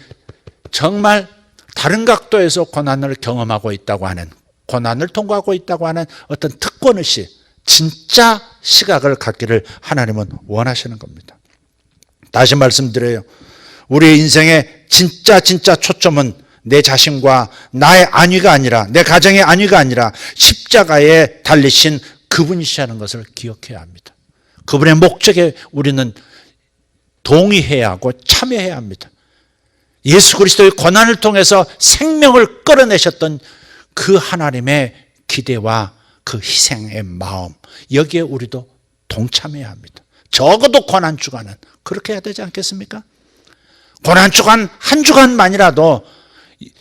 정말 다른 각도에서 고난을 경험하고 있다고 하는, 고난을 통과하고 있다고 하는 어떤 특권의식, 진짜 시각을 갖기를 하나님은 원하시는 겁니다. 다시 말씀드려요. 우리의 인생의 진짜 초점은 내 자신과 나의 안위가 아니라, 내 가정의 안위가 아니라 십자가에 달리신 그분이시라는 것을 기억해야 합니다. 그분의 목적에 우리는 동의해야 하고 참여해야 합니다. 예수 그리스도의 고난을 통해서 생명을 끌어내셨던 그 하나님의 기대와 그 희생의 마음, 여기에 우리도 동참해야 합니다. 적어도 고난주간은 그렇게 해야 되지 않겠습니까? 고난주간 한 주간만이라도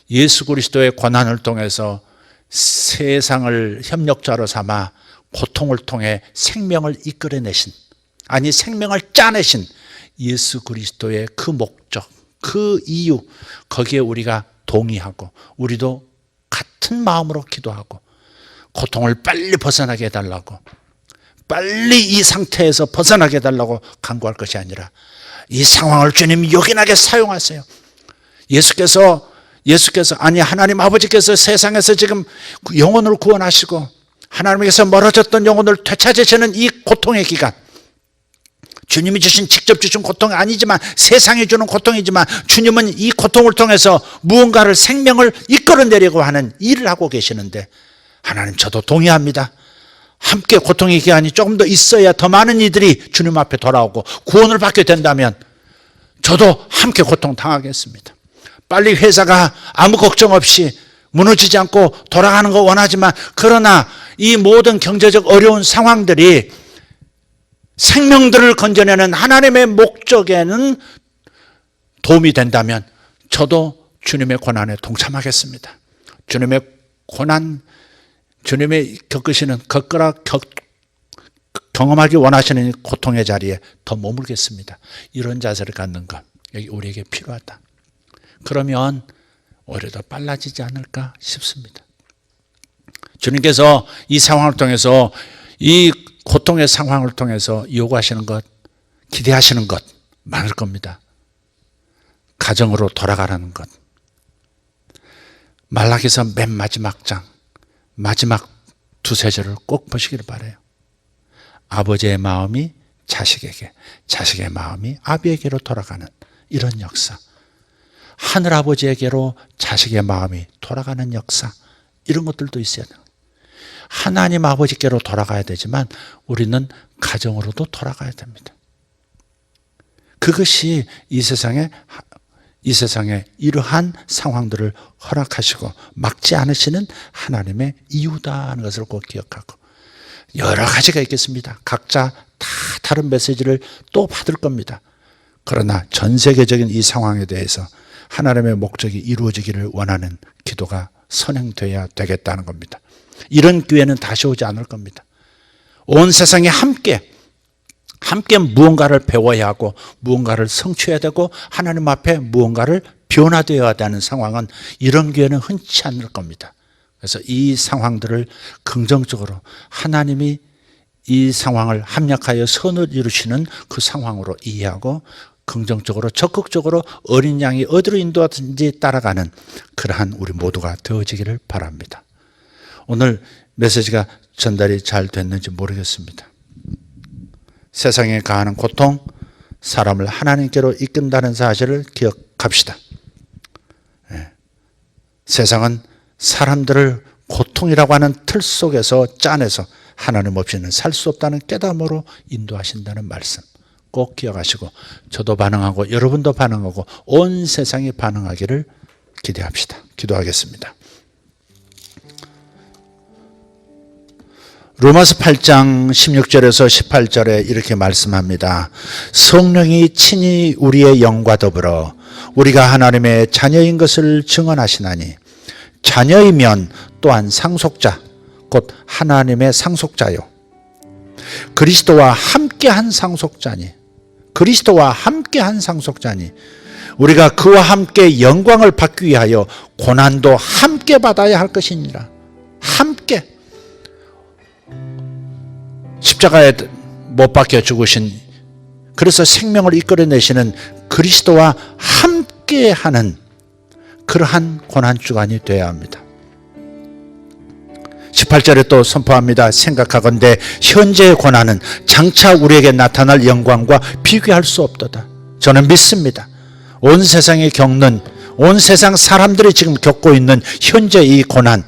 예수 그리스도의 고난을 통해서 세상을 협력자로 삼아 고통을 통해 생명을 이끌어내신, 아니 생명을 짜내신 예수 그리스도의 그 목적, 그 이유, 거기에 우리가 동의하고 우리도 같은 마음으로 기도하고 고통을 빨리 벗어나게 해달라고, 빨리 이 상태에서 벗어나게 해달라고 간구할 것이 아니라 이 상황을 주님 요긴하게 사용하세요. 예수께서 아니 하나님 아버지께서 세상에서 지금 영혼을 구원하시고 하나님께서 멀어졌던 영혼을 되찾으시는 이 고통의 기간, 주님이 직접 주신 고통이 아니지만 세상이 주는 고통이지만 주님은 이 고통을 통해서 무언가를, 생명을 이끌어내려고 하는 일을 하고 계시는데 하나님 저도 동의합니다. 함께 고통의 기간이 조금 더 있어야 더 많은 이들이 주님 앞에 돌아오고 구원을 받게 된다면 저도 함께 고통 당하겠습니다. 빨리 회사가 아무 걱정 없이 무너지지 않고 돌아가는 거 원하지만 그러나 이 모든 경제적 어려운 상황들이 생명들을 건져내는 하나님의 목적에는 도움이 된다면 저도 주님의 고난에 동참하겠습니다. 주님의 고난, 주님의 겪으시는 경험하기 원하시는 고통의 자리에 더 머물겠습니다. 이런 자세를 갖는 것, 여기 우리에게 필요하다. 그러면 오히려 더 빨라지지 않을까 싶습니다. 주님께서 이 상황을 통해서 이 고통의 상황을 통해서 요구하시는 것, 기대하시는 것 많을 겁니다. 가정으로 돌아가라는 것. 말라기서 맨 마지막 장, 마지막 두세 절을 꼭 보시기를 바라요. 아버지의 마음이 자식에게, 자식의 마음이 아비에게로 돌아가는 이런 역사. 하늘아버지에게로 자식의 마음이 돌아가는 역사. 이런 것들도 있어야 돼요. 하나님 아버지께로 돌아가야 되지만 우리는 가정으로도 돌아가야 됩니다. 그것이 이 세상에 이러한 상황들을 허락하시고 막지 않으시는 하나님의 이유다 하는 것을 꼭 기억하고, 여러 가지가 있겠습니다. 각자 다 다른 메시지를 또 받을 겁니다. 그러나 전 세계적인 이 상황에 대해서 하나님의 목적이 이루어지기를 원하는 기도가 선행되어야 되겠다는 겁니다. 이런 기회는 다시 오지 않을 겁니다. 온 세상이 함께 무언가를 배워야 하고 무언가를 성취해야 되고 하나님 앞에 무언가를 변화되어야 하는 상황은, 이런 기회는 흔치 않을 겁니다. 그래서 이 상황들을 긍정적으로, 하나님이 이 상황을 합력하여 선을 이루시는 그 상황으로 이해하고 긍정적으로 적극적으로 어린 양이 어디로 인도하든지 따라가는 그러한 우리 모두가 되어지기를 바랍니다. 오늘 메시지가 전달이 잘 됐는지 모르겠습니다. 세상에 가하는 고통, 사람을 하나님께로 이끈다는 사실을 기억합시다. 세상은 사람들을 고통이라고 하는 틀 속에서 짜내서 하나님 없이는 살 수 없다는 깨달음으로 인도하신다는 말씀 꼭 기억하시고, 저도 반응하고 여러분도 반응하고 온 세상이 반응하기를 기대합시다. 기도하겠습니다. 로마서 8장 16절에서 18절에 이렇게 말씀합니다. 성령이 친히 우리의 영과 더불어 우리가 하나님의 자녀인 것을 증언하시나니, 자녀이면 또한 상속자, 곧 하나님의 상속자요, 그리스도와 함께한 상속자니, 그리스도와 함께한 상속자니, 우리가 그와 함께 영광을 받기 위하여 고난도 함께 받아야 할 것이니라. 함께 십자가에 못 박혀 죽으신, 그래서 생명을 이끌어내시는 그리스도와 함께하는 그러한 고난주간이 되어야 합니다. 18절에 또 선포합니다. 생각하건대 현재의 고난은 장차 우리에게 나타날 영광과 비교할 수 없도다. 저는 믿습니다. 온 세상이 겪는, 온 세상 사람들이 지금 겪고 있는 현재 이 고난,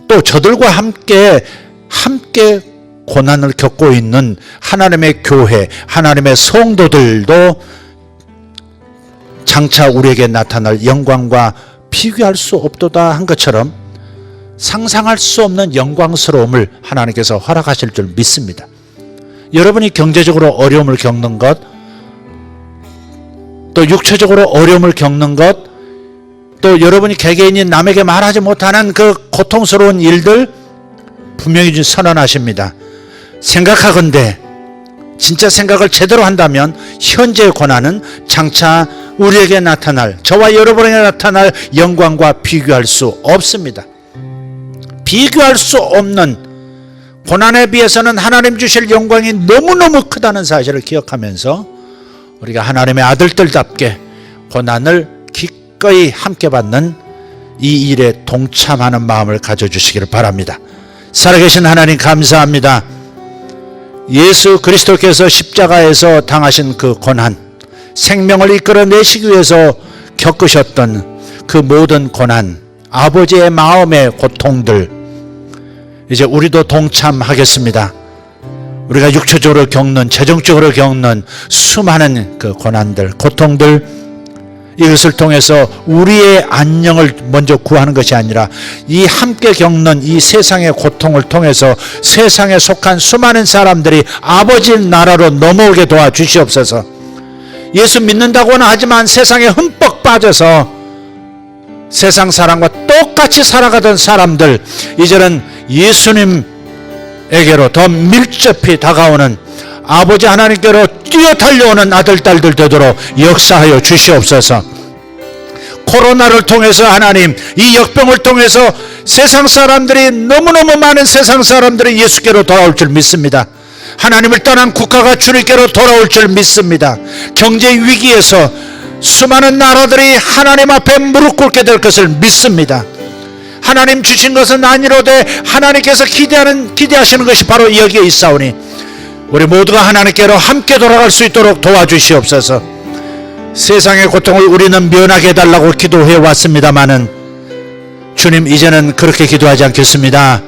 또 저들과 함께 고난을 겪고 있는 하나님의 교회, 하나님의 성도들도 장차 우리에게 나타날 영광과 비교할 수 없도다 한 것처럼 상상할 수 없는 영광스러움을 하나님께서 허락하실 줄 믿습니다. 여러분이 경제적으로 어려움을 겪는 것, 또 육체적으로 어려움을 겪는 것, 또 여러분이 개개인이 남에게 말하지 못하는 그 고통스러운 일들 분명히 선언하십니다. 생각하건대, 진짜 생각을 제대로 한다면 현재의 고난은 장차 우리에게 나타날, 저와 여러분에게 나타날 영광과 비교할 수 없습니다. 비교할 수 없는 고난에 비해서는 하나님 주실 영광이 너무너무 크다는 사실을 기억하면서 우리가 하나님의 아들들답게 고난을 기꺼이 함께 받는 이 일에 동참하는 마음을 가져주시기를 바랍니다. 살아계신 하나님 감사합니다. 예수 그리스도께서 십자가에서 당하신 그 고난, 생명을 이끌어내시기 위해서 겪으셨던 그 모든 고난, 아버지의 마음의 고통들, 이제 우리도 동참하겠습니다. 우리가 육체적으로 겪는, 재정적으로 겪는 수많은 그 고난들, 고통들, 이것을 통해서 우리의 안녕을 먼저 구하는 것이 아니라 이 함께 겪는 이 세상의 고통을 통해서 세상에 속한 수많은 사람들이 아버지 나라로 넘어오게 도와주시옵소서. 예수 믿는다고는 하지만 세상에 흠뻑 빠져서 세상 사람과 똑같이 살아가던 사람들, 이제는 예수님에게로 더 밀접히 다가오는, 아버지 하나님께로 뛰어 달려오는 아들, 딸들 되도록 역사하여 주시옵소서. 코로나를 통해서 하나님, 이 역병을 통해서 세상 사람들이, 너무너무 많은 세상 사람들이 예수께로 돌아올 줄 믿습니다. 하나님을 떠난 국가가 주님께로 돌아올 줄 믿습니다. 경제 위기에서 수많은 나라들이 하나님 앞에 무릎 꿇게 될 것을 믿습니다. 하나님 주신 것은 아니로되 하나님께서 기대하시는 것이 바로 여기에 있사오니 우리 모두가 하나님께로 함께 돌아갈 수 있도록 도와주시옵소서. 세상의 고통을 우리는 면하게 해달라고 기도해 왔습니다마는 주님, 이제는 그렇게 기도하지 않겠습니다.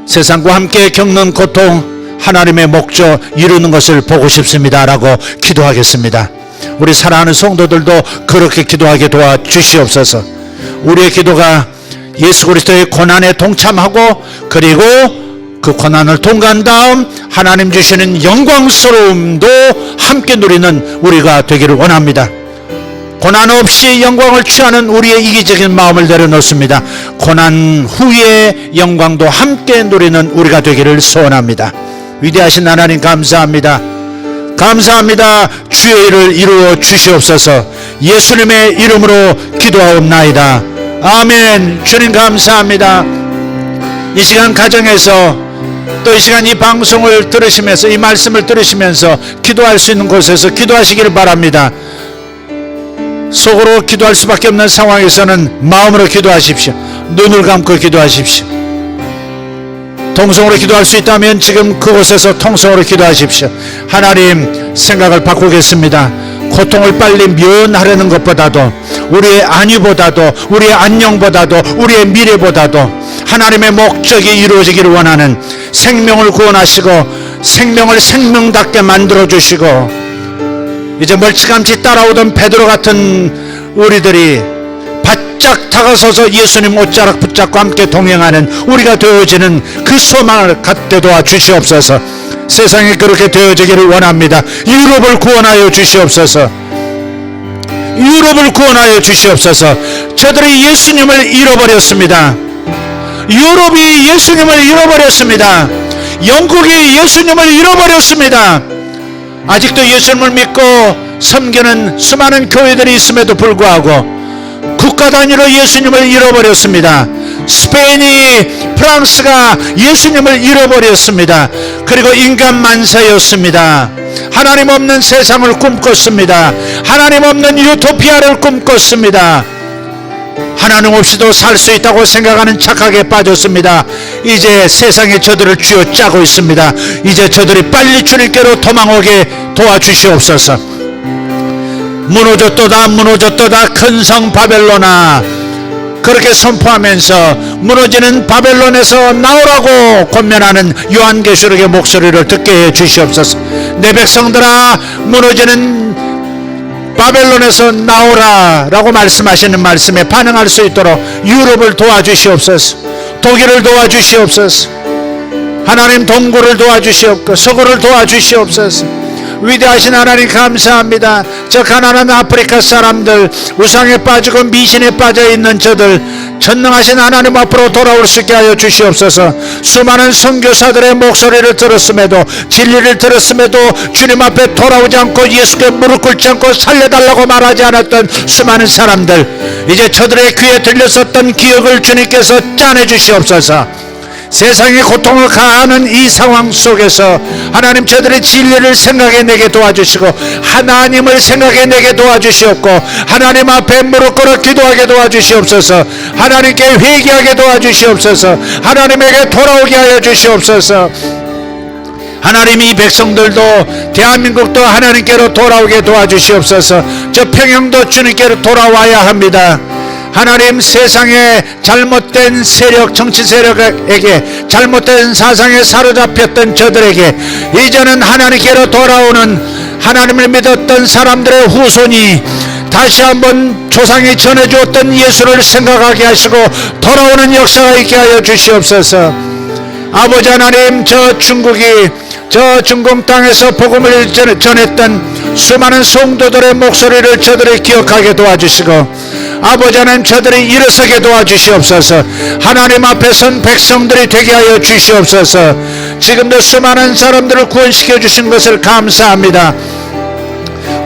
세상과 함께 겪는 고통, 하나님의 목적 이루는 것을 보고 싶습니다 라고 기도하겠습니다. 우리 사랑하는 성도들도 그렇게 기도하게 도와주시옵소서. 우리의 기도가 예수 그리스도의 고난에 동참하고 그리고 그 고난을 통과한 다음 하나님 주시는 영광스러움도 함께 누리는 우리가 되기를 원합니다. 고난 없이 영광을 취하는 우리의 이기적인 마음을 내려놓습니다. 고난 후의 영광도 함께 누리는 우리가 되기를 소원합니다. 위대하신 하나님 감사합니다. 감사합니다. 주의 일을 이루어 주시옵소서. 예수님의 이름으로 기도하옵나이다. 아멘. 주님 감사합니다. 이 시간 가정에서 또 이 시간 이 방송을 들으시면서 이 말씀을 들으시면서 기도할 수 있는 곳에서 기도하시기를 바랍니다. 속으로 기도할 수밖에 없는 상황에서는 마음으로 기도하십시오. 눈을 감고 기도하십시오. 통성으로 기도할 수 있다면 지금 그곳에서 통성으로 기도하십시오. 하나님, 생각을 바꾸겠습니다. 고통을 빨리 면하려는 것보다도, 우리의 안위보다도, 우리의 안녕보다도, 우리의 미래보다도 하나님의 목적이 이루어지기를 원하는, 생명을 구원하시고 생명을 생명답게 만들어주시고 이제 멀찌감치 따라오던 베드로 같은 우리들이 바짝 다가서서 예수님 옷자락 붙잡고 함께 동행하는 우리가 되어지는 그 소망을 갖게 도와주시옵소서. 세상에 그렇게 되어지기를 원합니다. 유럽을 구원하여 주시옵소서. 유럽을 구원하여 주시옵소서. 저들이 예수님을 잃어버렸습니다. 유럽이 예수님을 잃어버렸습니다. 영국이 예수님을 잃어버렸습니다. 아직도 예수님을 믿고 섬기는 수많은 교회들이 있음에도 불구하고 국가 단위로 예수님을 잃어버렸습니다. 스페인이, 프랑스가 예수님을 잃어버렸습니다. 그리고 인간 만세였습니다. 하나님 없는 세상을 꿈꿨습니다. 하나님 없는 유토피아를 꿈꿨습니다. 하나님 없이도 살 수 있다고 생각하는 착각에 빠졌습니다. 이제 세상에 저들을 쥐어짜고 있습니다. 이제 저들이 빨리 주님께로 도망오게 도와주시옵소서. 무너졌도다 무너졌도다 큰 성 바벨론아, 그렇게 선포하면서 무너지는 바벨론에서 나오라고 권면하는 요한계시록의 목소리를 듣게 해 주시옵소서. 내 백성들아, 무너지는 바벨론에서 나오라 라고 말씀하시는 말씀에 반응할 수 있도록 유럽을 도와주시옵소서. 독일을 도와주시옵소서. 하나님, 동구를 도와주시옵고 서구를 도와주시옵소서. 위대하신 하나님 감사합니다. 저 가난한 아프리카 사람들, 우상에 빠지고 미신에 빠져있는 저들, 전능하신 하나님 앞으로 돌아올 수 있게 하여 주시옵소서. 수많은 선교사들의 목소리를 들었음에도, 진리를 들었음에도 주님 앞에 돌아오지 않고 예수께 무릎 꿇지 않고 살려달라고 말하지 않았던 수많은 사람들, 이제 저들의 귀에 들렸었던 기억을 주님께서 짜내 주시옵소서. 세상의 고통을 가하는 이 상황 속에서 하나님, 저들의 진리를 생각해내게 도와주시고 하나님을 생각해내게 도와주시옵고 하나님 앞에 무릎 꿇어 기도하게 도와주시옵소서. 하나님께 회개하게 도와주시옵소서. 하나님에게 돌아오게 하여 주시옵소서. 하나님, 이 백성들도 대한민국도 하나님께로 돌아오게 도와주시옵소서. 저 평양도 주님께로 돌아와야 합니다. 하나님, 세상의 잘못된 세력, 정치 세력에게, 잘못된 사상에 사로잡혔던 저들에게 이제는 하나님께로 돌아오는, 하나님을 믿었던 사람들의 후손이 다시 한번 조상이 전해주었던 예수를 생각하게 하시고 돌아오는 역사가 있게 하여 주시옵소서. 아버지 하나님, 저 중국 땅에서 복음을 전했던 수많은 성도들의 목소리를 저들이 기억하게 도와주시고, 아버지 하나님, 저들이 일어서게 도와주시옵소서. 하나님 앞에 선 백성들이 되게 하여 주시옵소서. 지금도 수많은 사람들을 구원시켜 주신 것을 감사합니다.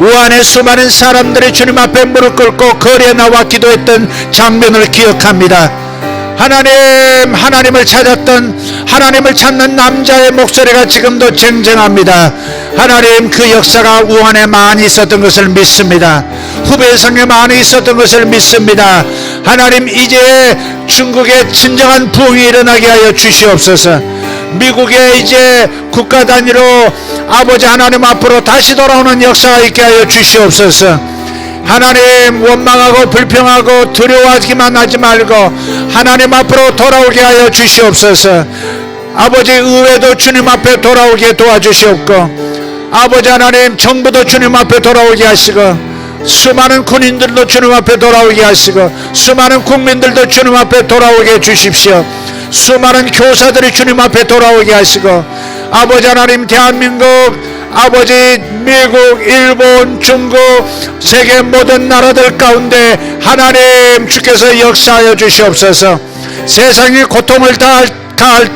우한의 수많은 사람들이 주님 앞에 무릎 꿇고 거리에 나와 기도했던 장면을 기억합니다. 하나님, 하나님을 찾았던, 하나님을 찾는 남자의 목소리가 지금도 쟁쟁합니다. 하나님, 그 역사가 우한에 많이 있었던 것을 믿습니다. 후베성에 많이 있었던 것을 믿습니다. 하나님, 이제 중국에 진정한 부흥이 일어나게 하여 주시옵소서. 미국에 이제 국가 단위로 아버지 하나님 앞으로 다시 돌아오는 역사가 있게 하여 주시옵소서. 하나님, 원망하고 불평하고 두려워하기만 하지 말고 하나님 앞으로 돌아오게 하여 주시옵소서. 아버지, 의회도 주님 앞에 돌아오게 도와주시옵고, 아버지 하나님, 정부도 주님 앞에 돌아오게 하시고, 수많은 군인들도 주님 앞에 돌아오게 하시고, 수많은 국민들도 주님 앞에 돌아오게 해주십시오. 수많은 교사들이 주님 앞에 돌아오게 하시고, 아버지 하나님, 대한민국, 아버지 미국, 일본, 중국, 세계 모든 나라들 가운데 하나님 주께서 역사하여 주시옵소서. 세상이 고통을 다할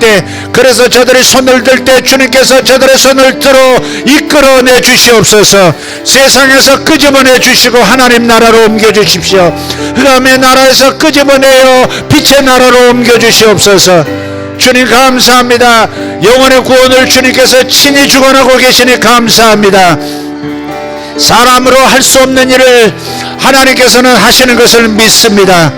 때, 그래서 저들이 손을 들 때 주님께서 저들의 손을 들어 이끌어내 주시옵소서. 세상에서 끄집어내 주시고 하나님 나라로 옮겨 주십시오. 흑암의 나라에서 끄집어내어 빛의 나라로 옮겨 주시옵소서. 주님 감사합니다. 영혼의 구원을 주님께서 친히 주관하고 계시니 감사합니다. 사람으로 할 수 없는 일을 하나님께서는 하시는 것을 믿습니다.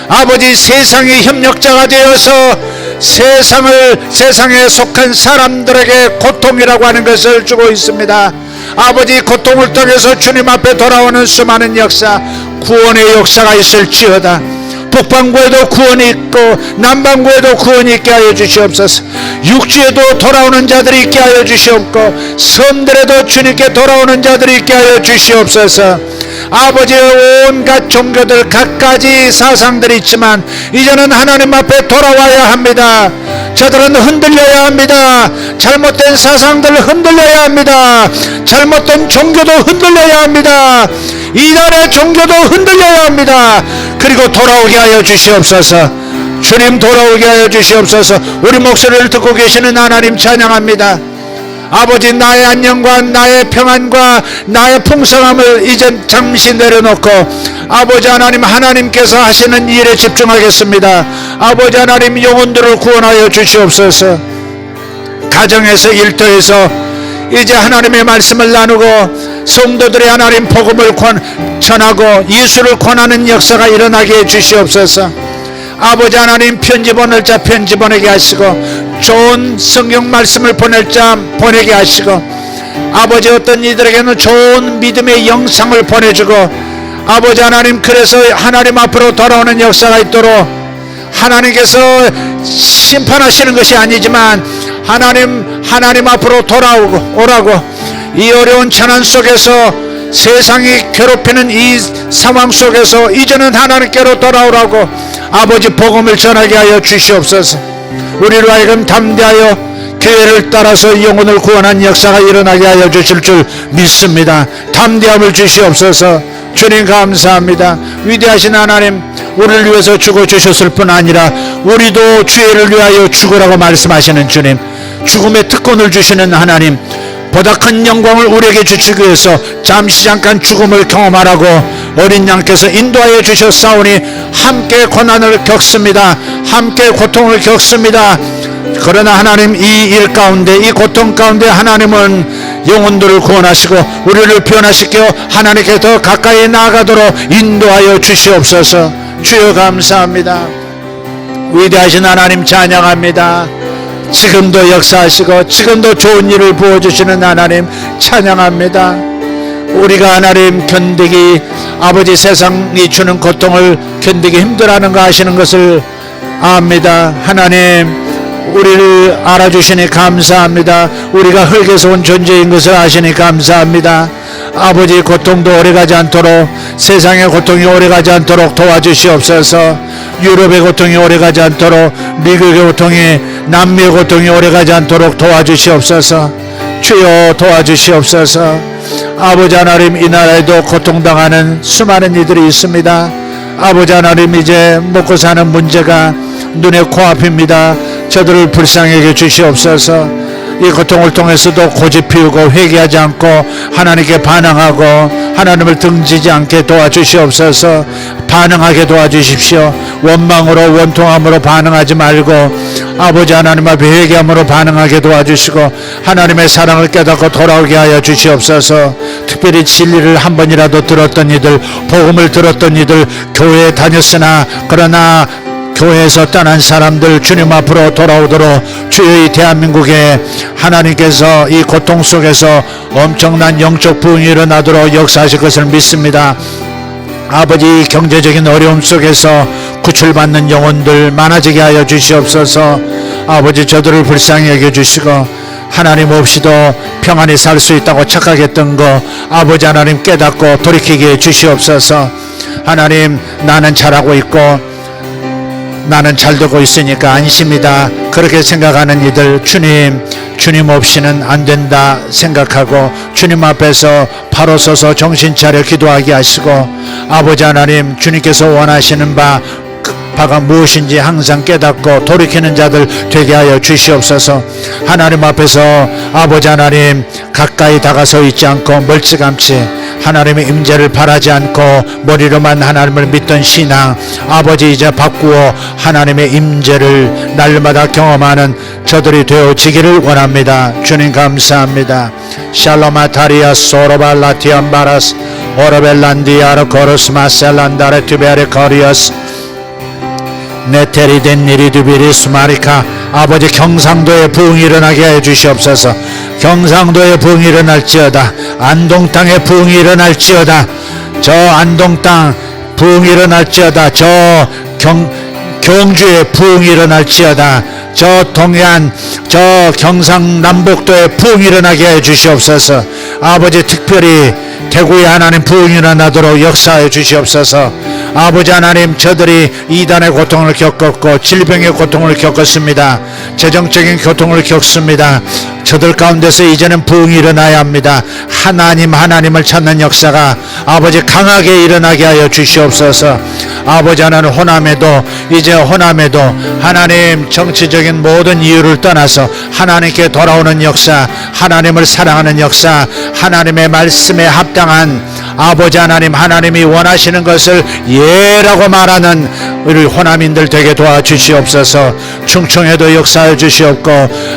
아버지, 세상이 협력자가 되어서 세상에 속한 사람들에게 고통이라고 하는 것을 주고 있습니다. 아버지, 고통을 통해서 주님 앞에 돌아오는 수많은 역사, 구원의 역사가 있을지어다. 북반구에도 구원이 있고 남반구에도 구원이 있게 하여 주시옵소서. 육지에도 돌아오는 자들이 있게 하여 주시옵고, 섬들에도 주님께 돌아오는 자들이 있게 하여 주시옵소서. 아버지, 온갖 종교들 갖가지 사상들이 있지만 이제는 하나님 앞에 돌아와야 합니다. 저들은 흔들려야 합니다. 잘못된 사상들을 흔들려야 합니다. 잘못된 종교도 흔들려야 합니다. 이단의 종교도 흔들려야 합니다. 그리고 돌아오게 하여 주시옵소서. 주님, 돌아오게 하여 주시옵소서. 우리 목소리를 듣고 계시는 하나님 찬양합니다. 아버지, 나의 안녕과 나의 평안과 나의 풍성함을 이제 잠시 내려놓고 아버지 하나님, 하나님께서 하시는 일에 집중하겠습니다. 아버지 하나님, 영혼들을 구원하여 주시옵소서. 가정에서, 일터에서 이제 하나님의 말씀을 나누고 성도들의 하나님 복음을 전하고 예수를 권하는 역사가 일어나게 해 주시옵소서. 아버지 하나님, 편지 보낼 자 편지 보내게 하시고, 좋은 성경 말씀을 보낼 자 보내게 하시고, 아버지, 어떤 이들에게는 좋은 믿음의 영상을 보내주고, 아버지 하나님, 그래서 하나님 앞으로 돌아오는 역사가 있도록 하나님께서 심판하시는 것이 아니지만 하나님 앞으로 오라고, 이 어려운 재난 속에서 세상이 괴롭히는 이 상황 속에서 이제는 하나님께로 돌아오라고 아버지 복음을 전하게 하여 주시옵소서. 우리로 하여금 담대하여 교회를 따라서 영혼을 구원한 역사가 일어나게 하여 주실 줄 믿습니다. 담대함을 주시옵소서. 주님 감사합니다. 위대하신 하나님, 우리를 위해서 죽어주셨을 뿐 아니라 우리도 죄를 위하여 죽으라고 말씀하시는 주님, 죽음의 특권을 주시는 하나님, 보다 큰 영광을 우리에게 주시기 위해서 잠깐 죽음을 경험하라고 어린 양께서 인도하여 주셨사오니 함께 고난을 겪습니다. 함께 고통을 겪습니다. 그러나 하나님, 이 일 가운데, 이 고통 가운데 하나님은 영혼들을 구원하시고 우리를 변화시켜 하나님께 더 가까이 나아가도록 인도하여 주시옵소서. 주여 감사합니다. 위대하신 하나님 찬양합니다. 지금도 역사하시고 지금도 좋은 일을 부어주시는 하나님 찬양합니다. 우리가 하나님 견디기, 아버지 세상이 주는 고통을 견디기 힘들어하는 거 아시는 것을 압니다. 하나님, 우리를 알아주시니 감사합니다. 우리가 흙에서 온 존재인 것을 아시니 감사합니다. 아버지, 고통도 오래가지 않도록, 세상의 고통이 오래가지 않도록 도와주시옵소서. 유럽의 고통이 오래가지 않도록, 미국의 고통이, 남미의 고통이 오래가지 않도록 도와주시옵소서. 주여 도와주시옵소서. 아버지 하나님, 이 나라에도 고통당하는 수많은 이들이 있습니다. 아버지 하나님, 이제 먹고 사는 문제가 눈에 코앞입니다. 저들을 불쌍하게 주시옵소서. 이 고통을 통해서도 고집 피우고 회개하지 않고 하나님께 반항하고 하나님을 등지지 않게 도와주시옵소서. 반응하게 도와주십시오. 원망으로 원통함으로 반응하지 말고 아버지 하나님 앞에 회개함으로 반응하게 도와주시고 하나님의 사랑을 깨닫고 돌아오게 하여 주시옵소서. 특별히 진리를 한 번이라도 들었던 이들, 복음을 들었던 이들, 교회에 다녔으나 그러나 교회에서 떠난 사람들 주님 앞으로 돌아오도록 주여 이 대한민국에 하나님께서 이 고통 속에서 엄청난 영적 부흥이 일어나도록 역사하실 것을 믿습니다. 아버지 경제적인 어려움 속에서 구출받는 영혼들 많아지게 하여 주시옵소서. 아버지 저들을 불쌍히 여겨주시고 하나님 없이도 평안히 살 수 있다고 착각했던 거 아버지 하나님 깨닫고 돌이키게 해 주시옵소서. 하나님 나는 잘하고 있고 나는 잘 되고 있으니까 안심이다 그렇게 생각하는 이들 주님 없이는 안 된다 생각하고 주님 앞에서 바로 서서 정신 차려 기도하게 하시고 아버지 하나님 주님께서 원하시는 바가 무엇인지 항상 깨닫고 돌이키는 자들 되게 하여 주시옵소서. 하나님 앞에서 아버지 하나님 가까이 다가서 있지 않고 멀찌감치 하나님의 임재를 바라지 않고 머리로만 하나님을 믿던 신앙 아버지 이제 바꾸어 하나님의 임재를 날마다 경험하는 저들이 되어지기를 원합니다. 주님 감사합니다. 샬롬 아타리아 소로발라티안바라스 오르벨란디아르 코르스 마셀란다레 투베레 코리아스 네테리덴 니리두비리스 마리카 아버지 경상도에 부흥이 일어나게 해 주시옵소서. 경상도에 부흥이 일어날지어다. 안동 땅에 부흥이 일어날지어다. 저 안동 땅 부흥이 일어날지어다. 저 경주에 부흥이 일어날지어다. 저 동해안 저 경상남북도에 부흥이 일어나게 해 주시옵소서. 아버지 특별히 대구에 하나님 부흥이 일어나도록 역사해 주시옵소서. 아버지 하나님 저들이 이단의 고통을 겪었고 질병의 고통을 겪었습니다. 재정적인 고통을 겪습니다. 저들 가운데서 이제는 부흥이 일어나야 합니다. 하나님을 찾는 역사가 아버지 강하게 일어나게 하여 주시옵소서. 아버지 하나님 호남에도 하나님 정치적인 모든 이유를 떠나서 하나님께 돌아오는 역사 하나님을 사랑하는 역사 하나님의 말씀에 합당한 아버지 하나님이 원하시는 것을 예라고 말하는 우리 호남인들 되게 도와주시옵소서. 충청에도 역사해 주시옵고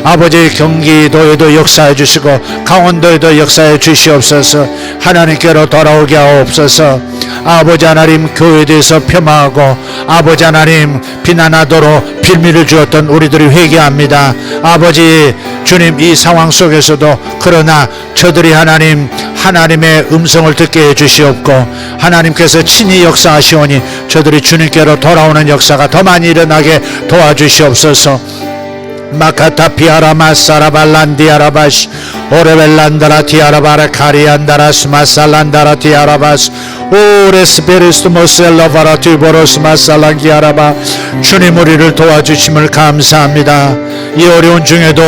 아버지 경기도에도 역사해 주시고 강원도에도 역사해 주시옵소서. 하나님께로 돌아오게 하옵소서. 아버지 하나님 교회에 대해서 폄하하고 아버지 하나님 비난하도록 빌미를 주었던 우리들이 회개합니다. 아버지 주님 이 상황 속에서도 그러나 저들이 하나님의 음성을 듣게 해주시옵고 하나님께서 친히 역사하시오니 저들이 주님께로 돌아오는 역사가 더 많이 일어나게 도와주시옵소서. 마카타 피아라마 사라발란디아라바시 오레벨란다라 티아라바라 카리안다라스 마살란다라 티아라바스 오레스페리스트 모셀라바라 티보로스 마살란기아라바 주님 우리를 도와주심을 감사합니다. 이 어려운 중에도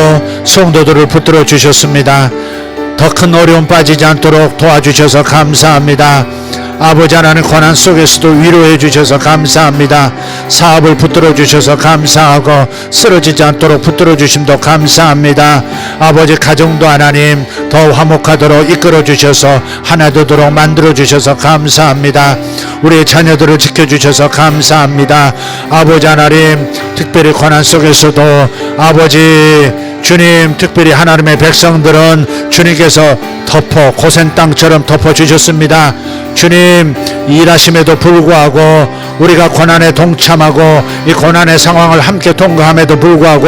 성도들을 붙들어 주셨습니다. 더 큰 어려움 빠지지 않도록 도와주셔서 감사합니다. 아버지 하나님 고난 속에서도 위로해 주셔서 감사합니다. 사업을 붙들어 주셔서 감사하고 쓰러지지 않도록 붙들어 주심도 감사합니다. 아버지 가정도 하나님 더 화목하도록 이끌어 주셔서 하나 되도록 만들어 주셔서 감사합니다. 우리의 자녀들을 지켜주셔서 감사합니다. 아버지 하나님 특별히 고난 속에서도 아버지 주님 특별히 하나님의 백성들은 주님께서 고센 땅처럼 덮어주셨습니다. 주님 일하심에도 불구하고 우리가 고난에 동참하고 이 고난의 상황을 함께 통과함에도 불구하고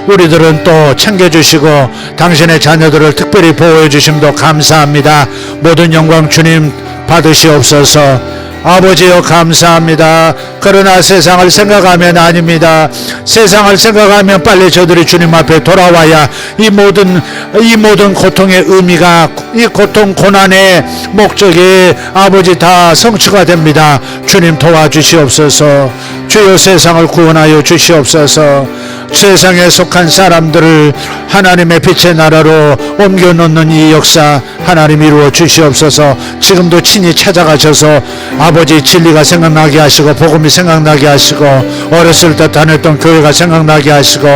우리들은 또 챙겨주시고 당신의 자녀들을 특별히 보호해 주심도 감사합니다. 모든 영광 주님 받으시옵소서. 아버지여 감사합니다. 그러나 세상을 생각하면 아닙니다. 세상을 생각하면 빨리 저들이 주님 앞에 돌아와야 이 모든 고통의 의미가 이 고통 고난의 목적이 아버지 다 성취가 됩니다. 주님 도와주시옵소서. 주여 세상을 구원하여 주시옵소서. 세상에 속한 사람들을 하나님의 빛의 나라로 옮겨놓는 이 역사 하나님 이루어 주시옵소서. 지금도 친히 찾아가셔서 아버지 진리가 생각나게 하시고 복음이 생각나게 하시고 어렸을 때 다녔던 교회가 생각나게 하시고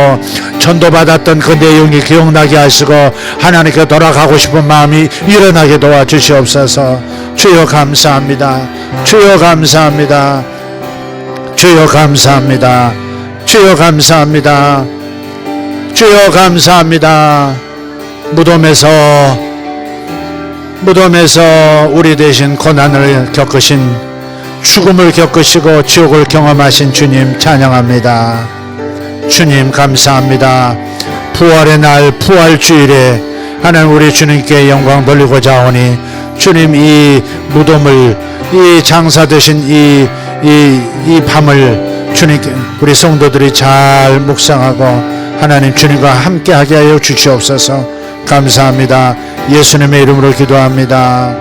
전도받았던 그 내용이 기억나게 하시고 하나님께 돌아가고 싶은 마음이 일어나게 도와주시옵소서. 주여 감사합니다. 주여 감사합니다. 주여 감사합니다. 주여 감사합니다. 주여 감사합니다. 무덤에서 우리 대신 고난을 겪으신, 죽음을 겪으시고 지옥을 경험하신 주님 찬양합니다. 주님 감사합니다. 부활의 날 부활주일에 하나님 우리 주님께 영광 돌리고자 하오니 주님 이 무덤을, 이 장사 되신 이 밤을 주님께 우리 성도들이 잘 묵상하고 하나님 주님과 함께하게 하여 주시옵소서. 감사합니다. 예수님의 이름으로 기도합니다.